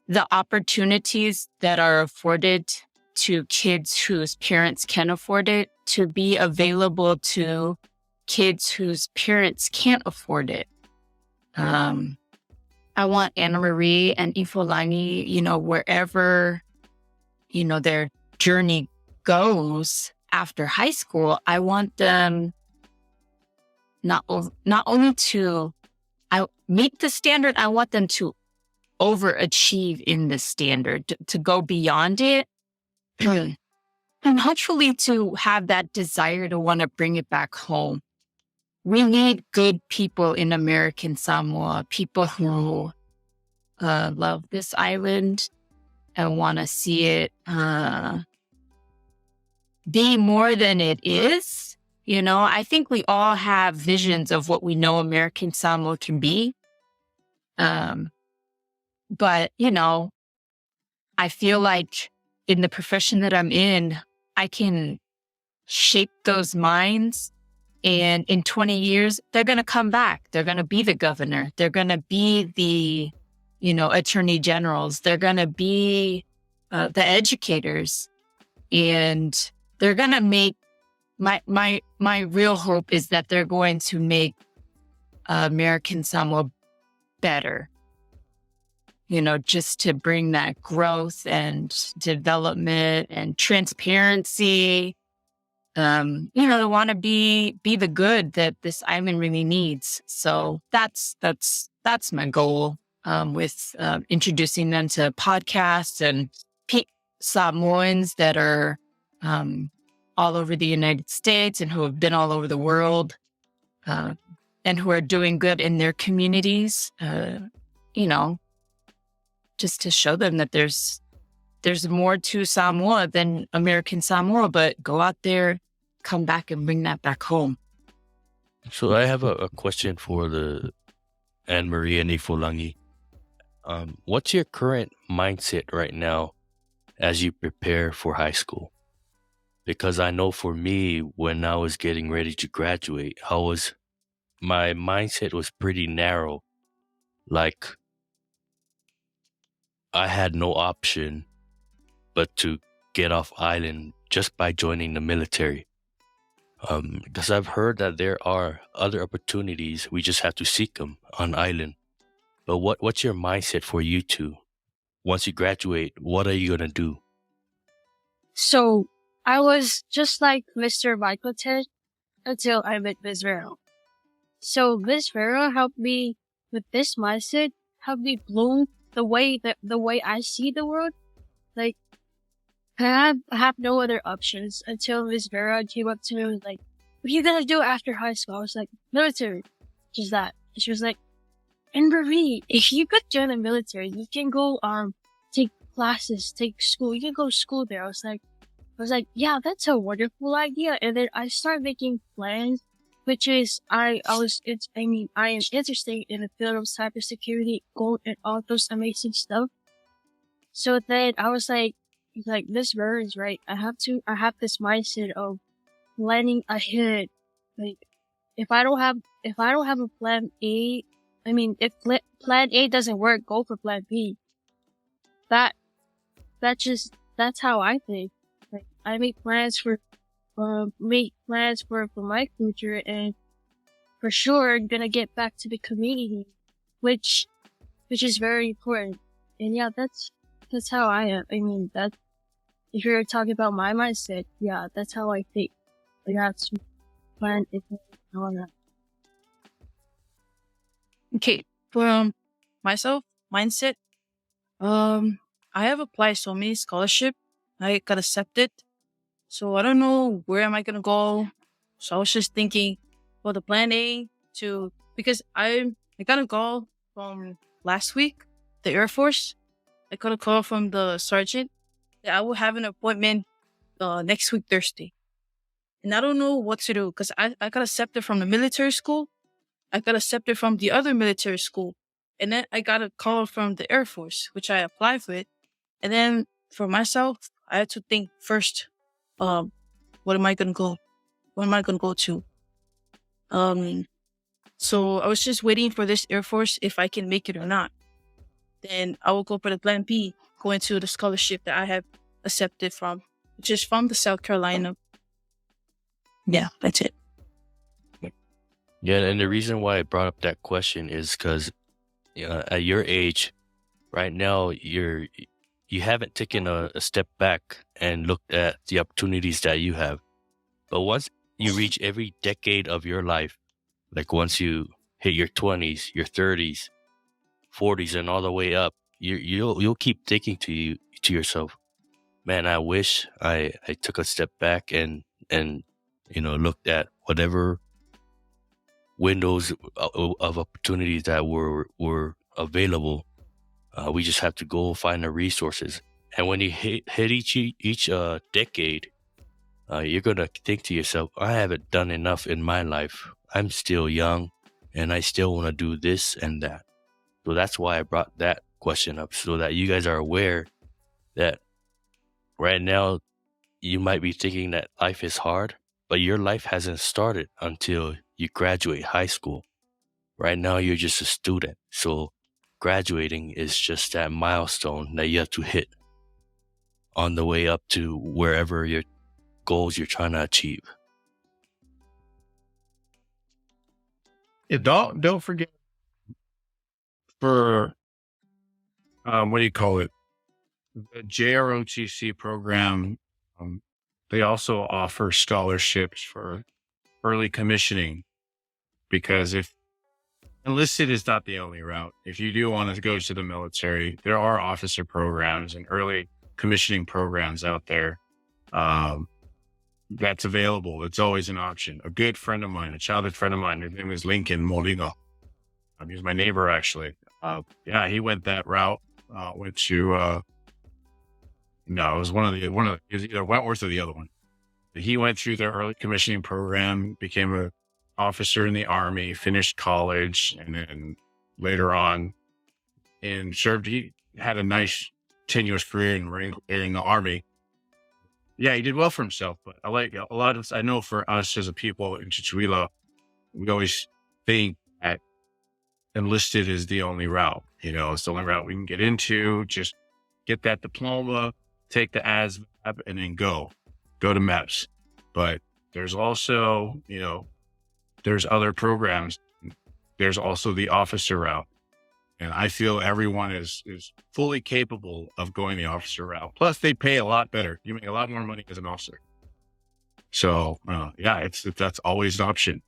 [SPEAKER 2] the opportunities that are afforded to kids whose parents can afford it to be available to kids whose parents can't afford it. I want Annamarie and Ifolagi, wherever, their journey goes after high school, I want them not only to meet the standard, I want them to overachieve in the standard, to go beyond it. And hopefully to have that desire to want to bring it back home. We need good people in American Samoa, people who love this island and want to see it be more than it is. I think we all have visions of what we know American Samoa can be. But, I feel like in the profession that I'm in, I can shape those minds. And in 20 years, they're going to come back. They're going to be the governor. They're going to be the, attorney generals. They're going to be the educators. And they're going to make, my real hope is that they're going to make American Samoa better. Just to bring that growth and development and transparency. They want to be the good that this island really needs. So that's my goal with introducing them to podcasts and Samoans that are all over the United States and who have been all over the world and who are doing good in their communities. Just to show them that there's more to Samoa than American Samoa, but go out there, come back and bring that back home.
[SPEAKER 5] So I have a question for the Annamarie and Ifolagi. What's your current mindset right now as you prepare for high school? Because I know for me, when I was getting ready to graduate, my mindset was pretty narrow. Like, I had no option but to get off island just by joining the military. Because I've heard that there are other opportunities, we just have to seek them on island. But what's your mindset for you two? Once you graduate, what are you going to do?
[SPEAKER 3] So I was just like Mr. Michael Ted until I met Ms. Vera. So Ms. Vera helped me with this mindset, helped me bloom the way I see the world. Like, I have no other options until Ms. Vera came up to me and was like, "What are you gonna do after high school?" I was like, "Military." Just that. And she was like, "Annamarie, if you could join the military, you can go take classes, take school. You can go to school there." I was like, "Yeah, that's a wonderful idea." And then I started making plans, which is I am interested in the field of cybersecurity, gold, and all those amazing stuff. So then I was like Miss Vera is right. I have this mindset of planning ahead. Like, if I don't have a plan A, if plan A doesn't work, go for plan B. That's how I think. Like, I make plans for my future, and for sure I'm gonna get back to the community, which is very important. And yeah, that's how I am. If you're talking about my mindset, yeah, that's how I think. Like, I have to plan it and all that.
[SPEAKER 4] Okay, for myself, mindset, I have applied so many scholarship. I got accepted. So I don't know where am I gonna go. So I was just thinking, well, the plan A because I got a call from last week, the Air Force. I got a call from the sergeant that I will have an appointment next week, Thursday. And I don't know what to do because I got accepted from the military school. I got accepted from the other military school. And then I got a call from the Air Force, which I applied for it. And then for myself, I had to think first, what am I going to go? What am I going to go to? So I was just waiting for this Air Force if I can make it or not. Then I will go for the plan B, go into the scholarship that I have accepted from, which is from the South Carolina. Yeah, that's it.
[SPEAKER 5] Yeah, and the reason why I brought up that question is because at your age, right now, you haven't taken a step back and looked at the opportunities that you have. But once you reach every decade of your life, like once you hit your 20s, your 30s, 40s, and all the way up, you'll keep thinking to yourself, man, I wish I took a step back and looked at whatever windows of opportunities that were available. We just have to go find the resources. And when you hit each decade, you're gonna think to yourself, I haven't done enough in my life. I'm still young, and I still want to do this and that. So that's why I brought that question up, so that you guys are aware that right now you might be thinking that life is hard, but your life hasn't started until you graduate high school. Right now, you're just a student. So graduating is just that milestone that you have to hit on the way up to wherever your goals you're trying to achieve.
[SPEAKER 1] Yeah, don't forget for what do you call it? The JROTC program. They also offer scholarships for early commissioning, because if enlisted is not the only route. If you do want to go to the military, there are officer programs and early commissioning programs out there. That's available. It's always an option. A good friend of mine, a childhood friend of mine, his name is Lincoln Molina. He's my neighbor, actually. Yeah, he went that route. Went to no, it was it was either Wentworth or the other one. He went through the early commissioning program, became an officer in the Army, finished college, and then later on, and served. He had a nice, tenuous career in the Army. Yeah, he did well for himself. But I know for us as a people in Chichuila, we always think that enlisted is the only route. It's the only route we can get into. Just get that diploma, take the ASVAB, and then go to MEPS. But there's also, there's other programs. There's also the officer route. And I feel everyone is fully capable of going the officer route. Plus, they pay a lot better. You make a lot more money as an officer. So, yeah, that's always an option.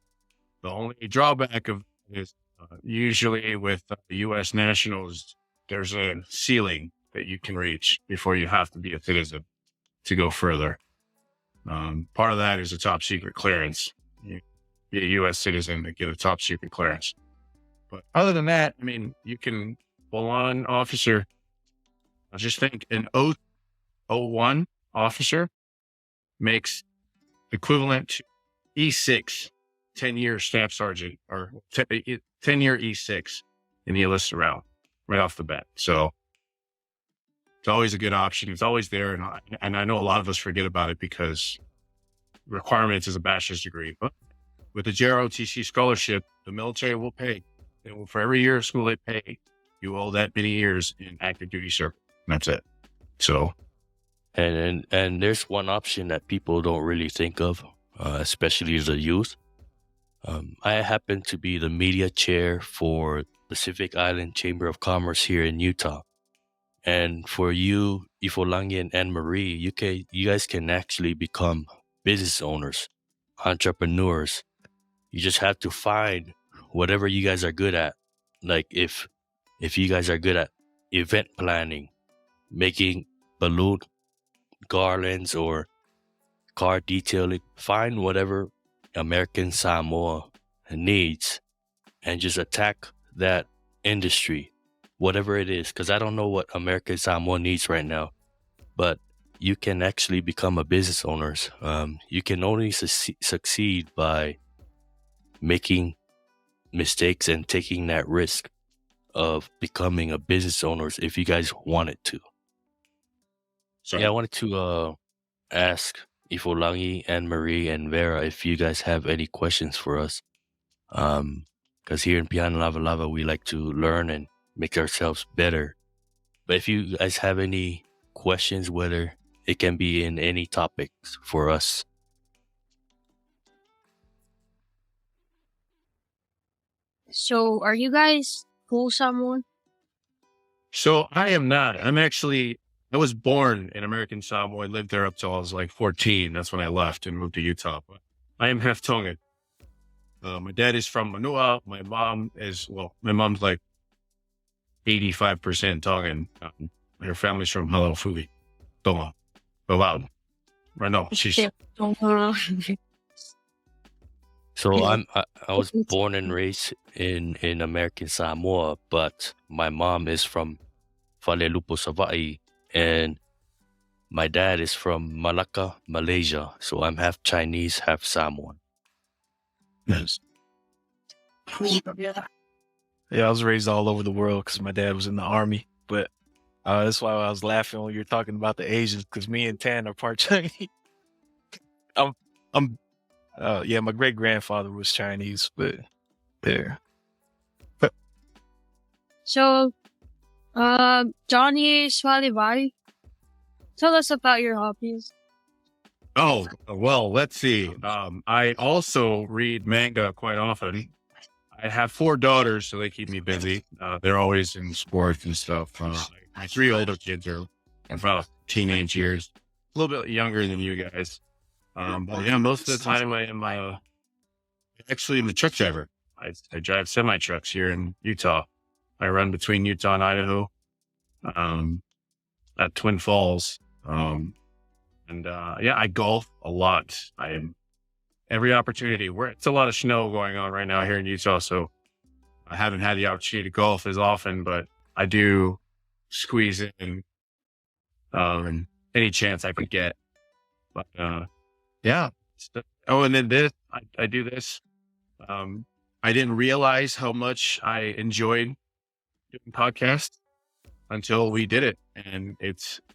[SPEAKER 1] The only drawback of is usually with U.S. nationals, there's a ceiling that you can reach before you have to be a citizen to go further. Part of that is a top secret clearance. You be a U.S. citizen to get a top secret clearance. But other than that, I mean, you can full on officer. I just think an 01 officer makes equivalent to E6, 10-year staff sergeant, or 10-year E6 in the enlisted route right off the bat. So it's always a good option. It's always there. And I know a lot of us forget about it because requirements is a bachelor's degree. But with the JROTC scholarship, the military will pay. For every year of school they pay, you owe that many years in active duty service. And that's it. So,
[SPEAKER 5] and there's one option that people don't really think of, especially the youth. I happen to be the media chair for Pacific Island Chamber of Commerce here in Utah. And for you, Ifolagi and Annamarie, you guys can actually become business owners, entrepreneurs. You just have to find whatever you guys are good at. Like if you guys are good at event planning, making balloon garlands or car detailing, find whatever American Samoa needs and just attack that industry, whatever it is. Because I don't know what American Samoa needs right now, but you can actually become a business owner. You can only succeed by making mistakes and taking that risk of becoming a business owner if you guys wanted to.
[SPEAKER 1] so
[SPEAKER 5] Yeah, I wanted to ask Ifolagi, Annamarie, and Vera if you guys have any questions for us. Because here in Piano Lava Lava, we like to learn and make ourselves better. But if you guys have any questions, whether it can be in any topics for us.
[SPEAKER 3] So, are you guys full Samoan?
[SPEAKER 1] So I am not. I was born in American Samoa. I lived there up till I was like 14. That's when I left and moved to Utah. But I am half Tongan. My dad is from Manua. My mom's like 85% Tongan. Her family's from Halaufu'i. Tonga. But wow. Right now, she's
[SPEAKER 5] So I was born and raised in American Samoa, but my mom is from Falelupo, Savaii, and my dad is from Malacca, Malaysia. So I'm half Chinese, half Samoan.
[SPEAKER 1] yes.
[SPEAKER 6] Yeah, I was raised all over the world because my dad was in the army. But that's why I was laughing when you were talking about the Asians, because me and Tan are part Chinese. Yeah, my great grandfather was Chinese, but there.
[SPEAKER 3] So, Johnny Swalivari, tell us about your hobbies.
[SPEAKER 1] Oh, well, let's see. I also read manga quite often. I have 4 daughters, so they keep me busy. They're always in sports and stuff. My 3 older kids are about teenage years, a little bit younger than you guys. But yeah, most of the time I am actually I'm a truck driver. I drive semi trucks here in Utah. I run between Utah and Idaho, at Twin Falls. Yeah, I golf a lot. I am every opportunity where it's a lot of snow going on right now here in Utah. So I haven't had the opportunity to golf as often, but I do squeeze in, any chance I could get. But, yeah. Oh, and then I do this. I didn't realize how much I enjoyed doing podcasts until we did it. And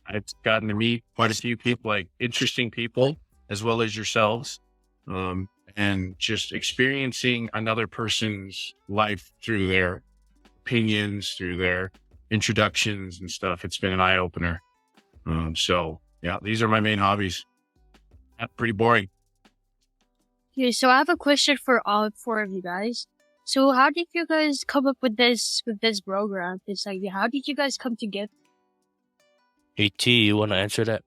[SPEAKER 1] I've gotten to meet quite a few people, like interesting people, as well as yourselves. And just experiencing another person's life through their opinions, through their introductions and stuff. It's been an eye opener. So yeah, these are my main hobbies. Pretty boring.
[SPEAKER 3] Okay, so I have a question for all 4 of you guys. So, how did you guys come up with this program? This idea. How did you guys come together?
[SPEAKER 5] Hey T, you want to answer that?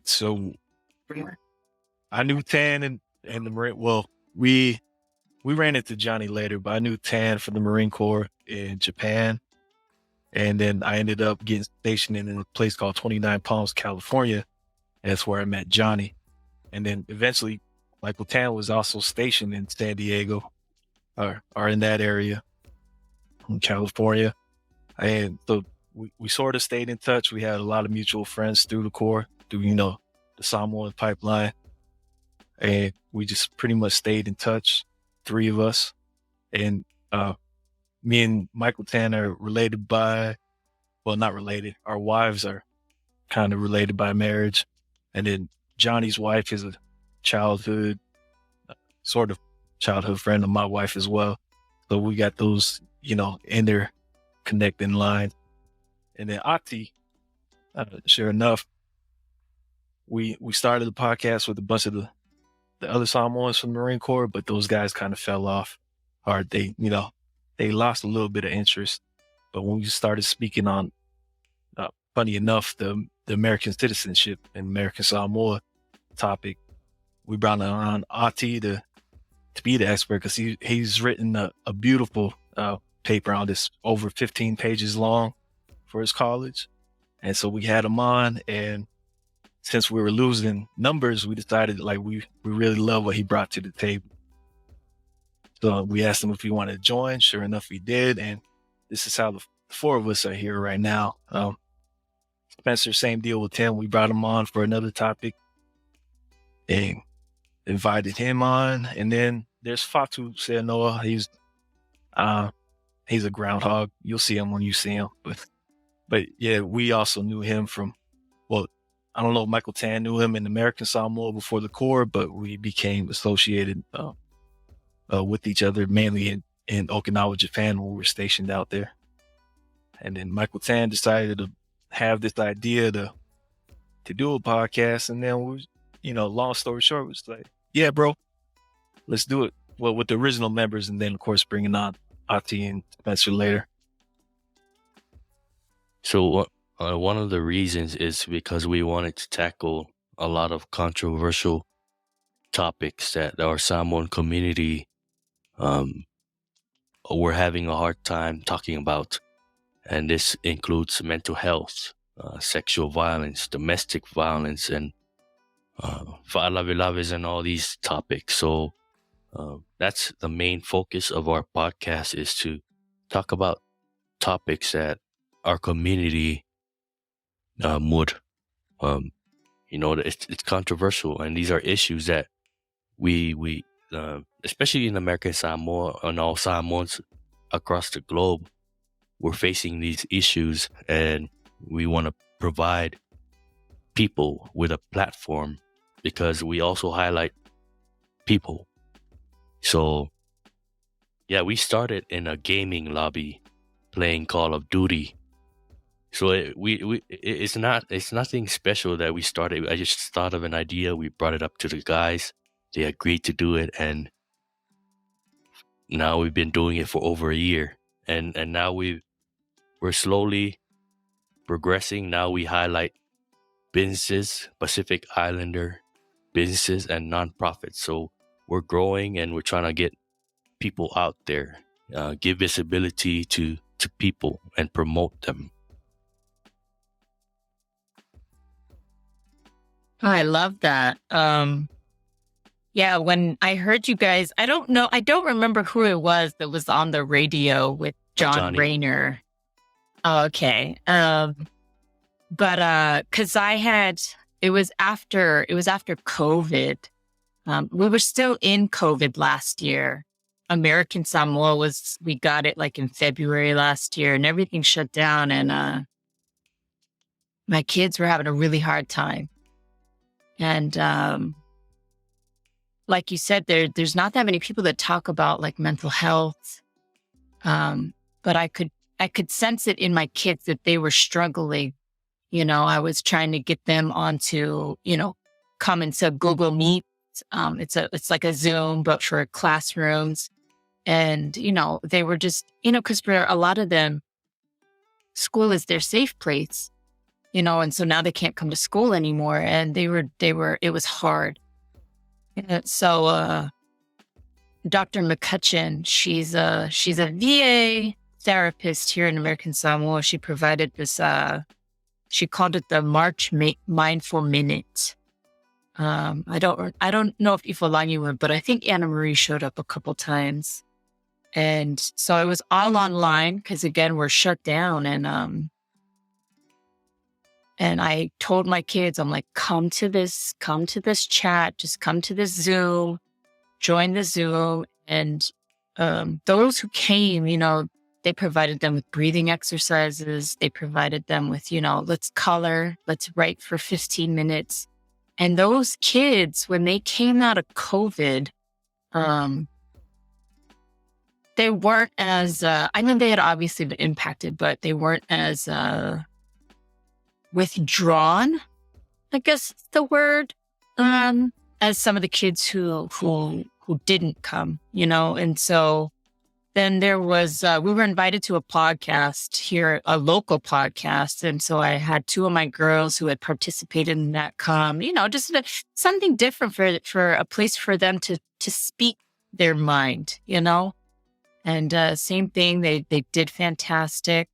[SPEAKER 6] So I knew Tan and the Marine. Well, we ran into Johnny later, but I knew Tan from the Marine Corps in Japan. And then I ended up getting stationed in a place called 29 Palms, California. And that's where I met Johnny. And then eventually Michael Tan was also stationed in San Diego or in that area in California. And so we sort of stayed in touch. We had a lot of mutual friends through the Corps, through, the Samoan pipeline. And we just pretty much stayed in touch, 3 of us. And me and Michael Tan are related not related. Our wives are kind of related by marriage. And then Johnny's wife is a sort of childhood friend of my wife as well. So we got those, interconnecting lines. And then Ati, sure enough, we started the podcast with a bunch of the other Samoans from the Marine Corps, but those guys kind of fell off, or they lost a little bit of interest. But when we started speaking on, funny enough, the American citizenship and American Samoa topic, we brought on Ati to be the expert, because he's written a beautiful paper on this, over 15 pages long, for his college. And so we had him on, and since we were losing numbers, we decided we really love what he brought to the table. So we asked him if he wanted to join. Sure enough, he did. And this is how the 4 of us are here right now. Spencer, same deal with him. We brought him on for another topic and invited him on. And then there's Fatu Seanoa. He's a groundhog. You'll see him when you see him. But yeah, we also knew him from, I don't know if Michael Tan knew him in American Samoa before the Corps, but we became associated with each other, mainly in Okinawa, Japan, when we were stationed out there. And then Michael Tan decided to have this idea to do a podcast. And then long story short, was like, yeah, bro, let's do it with the original members, and then of course bringing on Ati and Spencer later.
[SPEAKER 5] So one of the reasons is because we wanted to tackle a lot of controversial topics that our Samoan community were having a hard time talking about. And this includes mental health, sexual violence, domestic violence, and fa'alavilavis and all these topics. So that's the main focus of our podcast, is to talk about topics that our community would, it's controversial, and these are issues that we especially in American Samoa and all Samoans across the globe, we're facing these issues, and we want to provide people with a platform because we also highlight people. So, yeah, we started in a gaming lobby playing Call of Duty. So it's nothing special that we started. I just thought of an idea. We brought it up to the guys. They agreed to do it, and now we've been doing it for over a year. And now we're slowly progressing. Now we highlight businesses, Pacific Islander businesses, and nonprofits. So we're growing, and we're trying to get people out there, give visibility to people and promote them.
[SPEAKER 2] Oh, I love that. Yeah, when I heard you guys, I don't remember who it was that was on the radio with John
[SPEAKER 5] Johnny.
[SPEAKER 2] Rayner. Oh, okay. But cause it was after COVID. We were still in COVID last year. American Samoa we got it like in February last year, and everything shut down, and my kids were having a really hard time. And like you said, there's not that many people that talk about like mental health. But I could sense it in my kids that they were struggling. I was trying to get them onto, come into Google Meet. It's like a Zoom, but for classrooms. And, they were just, because for a lot of them, school is their safe place, and so now they can't come to school anymore. And it was hard. So, Dr. McCutcheon, she's a VA therapist here in American Samoa. She provided this, she called it the March Mindful Minute. I don't know if Ifolagi went, but I think Annamarie showed up a couple times. And so it was all online because, again, we're shut down. And I told my kids, I'm like, come to this chat, just come to this Zoom, join the Zoom. And those who came, they provided them with breathing exercises. They provided them with, let's color, let's write for 15 minutes. And those kids, when they came out of COVID, they weren't as, they had obviously been impacted, but they weren't as withdrawn, I guess is the word, as some of the kids who didn't come, And so then there was, we were invited to a podcast here, a local podcast. And so I had two of my girls who had participated in that come, just something different for a place for them to speak their mind, And same thing, they did fantastic.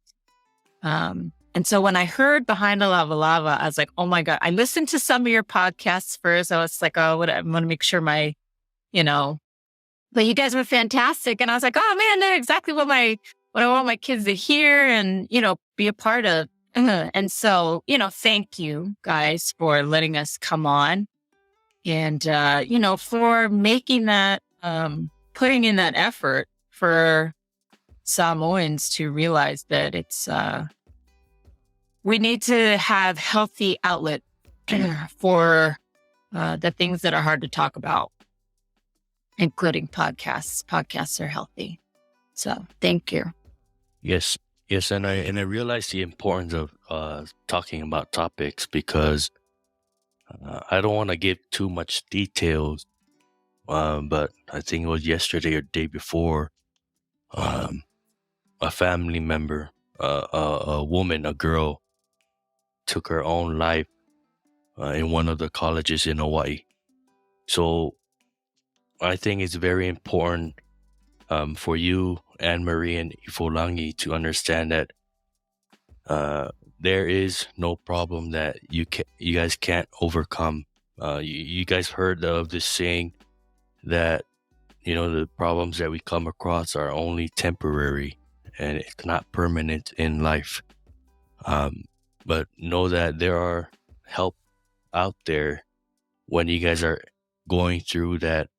[SPEAKER 2] And so when I heard Behind the Lava Lava, I was like, oh my God, I listened to some of your podcasts first. I was like, oh, I want to make sure but you guys were fantastic. And I was like, oh man, they're exactly what I want my kids to hear and, be a part of. And so, thank you guys for letting us come on and, for making that, putting in that effort for Samoans to realize that it's, we need to have healthy outlet for the things that are hard to talk about, including podcasts. Podcasts are healthy. So thank you.
[SPEAKER 5] Yes, and I realized the importance of talking about topics because I don't want to give too much details but I think it was yesterday or day before. A family member, a woman, a girl, took her own life in one of the colleges in Hawaii. So I think it's very important for you, Annamarie and Ifolagi, to understand that there is no problem that you guys can't overcome. You guys heard of this saying that the problems that we come across are only temporary and it's not permanent in life. But know that there are help out there when you guys are going through that,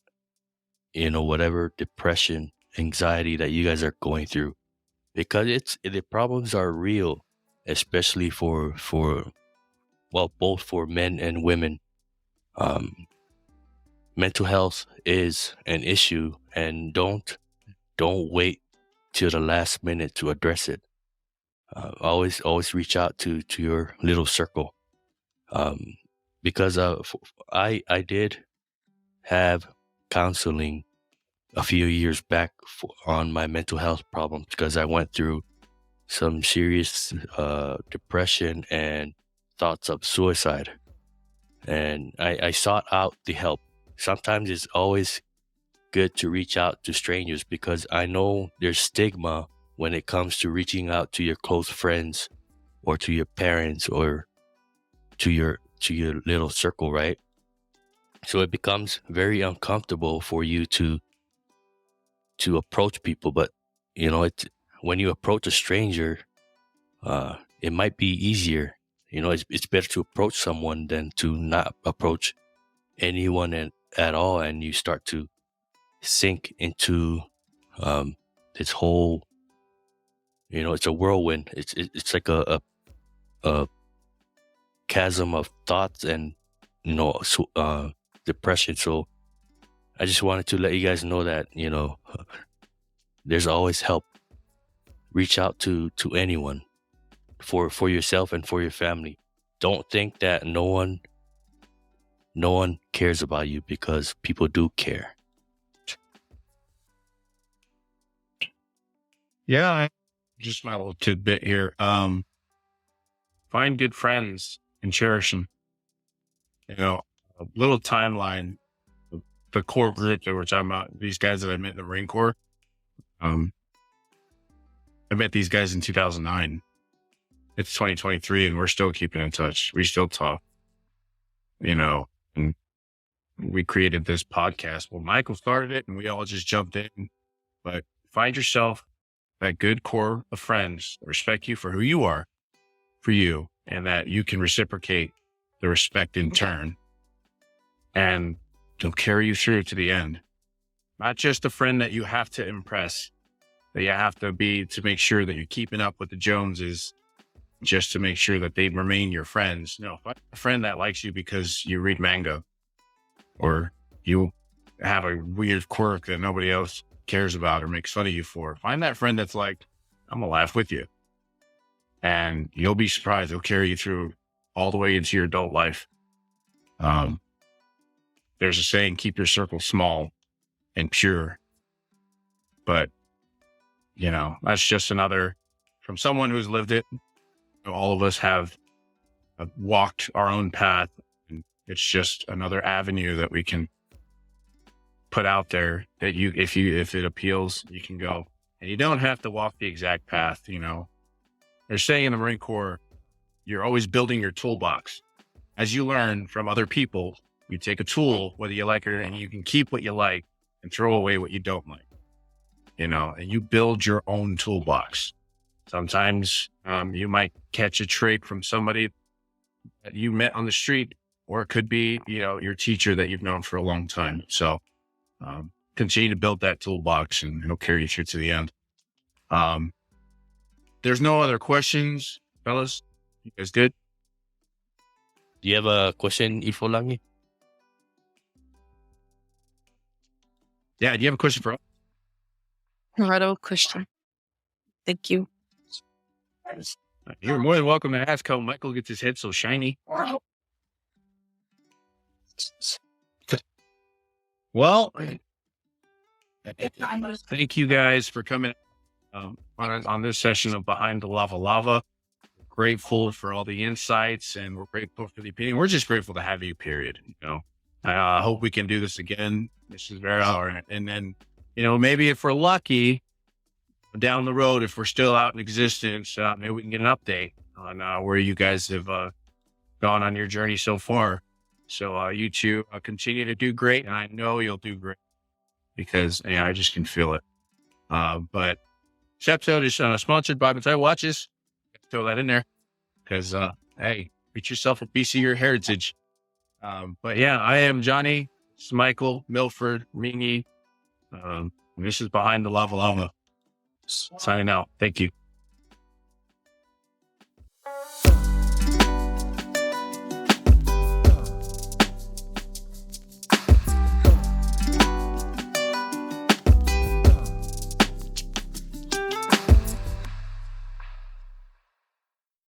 [SPEAKER 5] whatever depression, anxiety that you guys are going through, because the problems are real, especially for both for men and women. Mental health is an issue, and don't wait till the last minute to address it. Always reach out to your little circle, because I did have counseling a few years back on my mental health problems, because I went through some serious depression and thoughts of suicide, and I sought out the help. Sometimes it's always good to reach out to strangers, because I know there's stigma when it comes to reaching out to your close friends or to your parents or to your little circle, right? So it becomes very uncomfortable for you to approach people. But it's when you approach a stranger, it might be easier. It's better to approach someone than to not approach anyone at all, and you start to sink into this whole, it's a whirlwind. It's like a chasm of thoughts and depression. So I just wanted to let you guys know that there's always help. Reach out to anyone for yourself and for your family. Don't think that no one cares about you, because people do care.
[SPEAKER 1] Yeah, just my little tidbit here. Find good friends and cherish them. A little timeline. The core group that we're talking about, these guys that I met in the Marine Corps. I met these guys in 2009. It's 2023, and we're still keeping in touch. We still talk. And we created this podcast. Well, Michael started it, and we all just jumped in. But find yourself that good core of friends that respect you for who you are, for you, and that you can reciprocate the respect in turn. And they'll carry you through to the end. Not just a friend that you have to impress, that you have to be to make sure that you're keeping up with the Joneses, just to make sure that they remain your friends. No, find a friend that likes you because you read manga, or you have a weird quirk that nobody else cares about or makes fun of you for. Find that friend that's like, I'm gonna laugh with you. And you'll be surprised. They'll carry you through all the way into your adult life. There's a saying, keep your circle small and pure. But, that's just another, from someone who's lived it. All of us have walked our own path. And it's just another avenue that we can put out there that if it appeals, you can go. And you don't have to walk the exact path. They're saying in the Marine Corps, you're always building your toolbox. As you learn from other people, you take a tool, whether you like it, and you can keep what you like and throw away what you don't like. And you build your own toolbox. Sometimes you might catch a trait from somebody that you met on the street, or it could be, your teacher that you've known for a long time. So continue to build that toolbox, and it'll carry you through to the end. There's no other questions, fellas. You guys good?
[SPEAKER 5] Do you have a question, Ifolagi?
[SPEAKER 1] Yeah, do you have a question for us?
[SPEAKER 4] Righto, question. Thank you.
[SPEAKER 1] You're more than welcome to ask how Michael gets his head so shiny. Well, thank you guys for coming on this session of Behind the Lava Lava. Grateful for all the insights, and we're grateful for the opinion. We're just grateful to have you, period. I hope we can do this again. This is Vera. And then, maybe if we're lucky down the road, if we're still out in existence, maybe we can get an update on where you guys have gone on your journey so far. So you two continue to do great, and I know you'll do great because I just can feel it. But this episode is sponsored by Meatuai Watches. Throw that in there because, hey, treat yourself a piece of your heritage. But yeah, I am Johnny. This is Michael, Milford, Ringy. This is Behind the Lava Lava. Signing out. Thank you.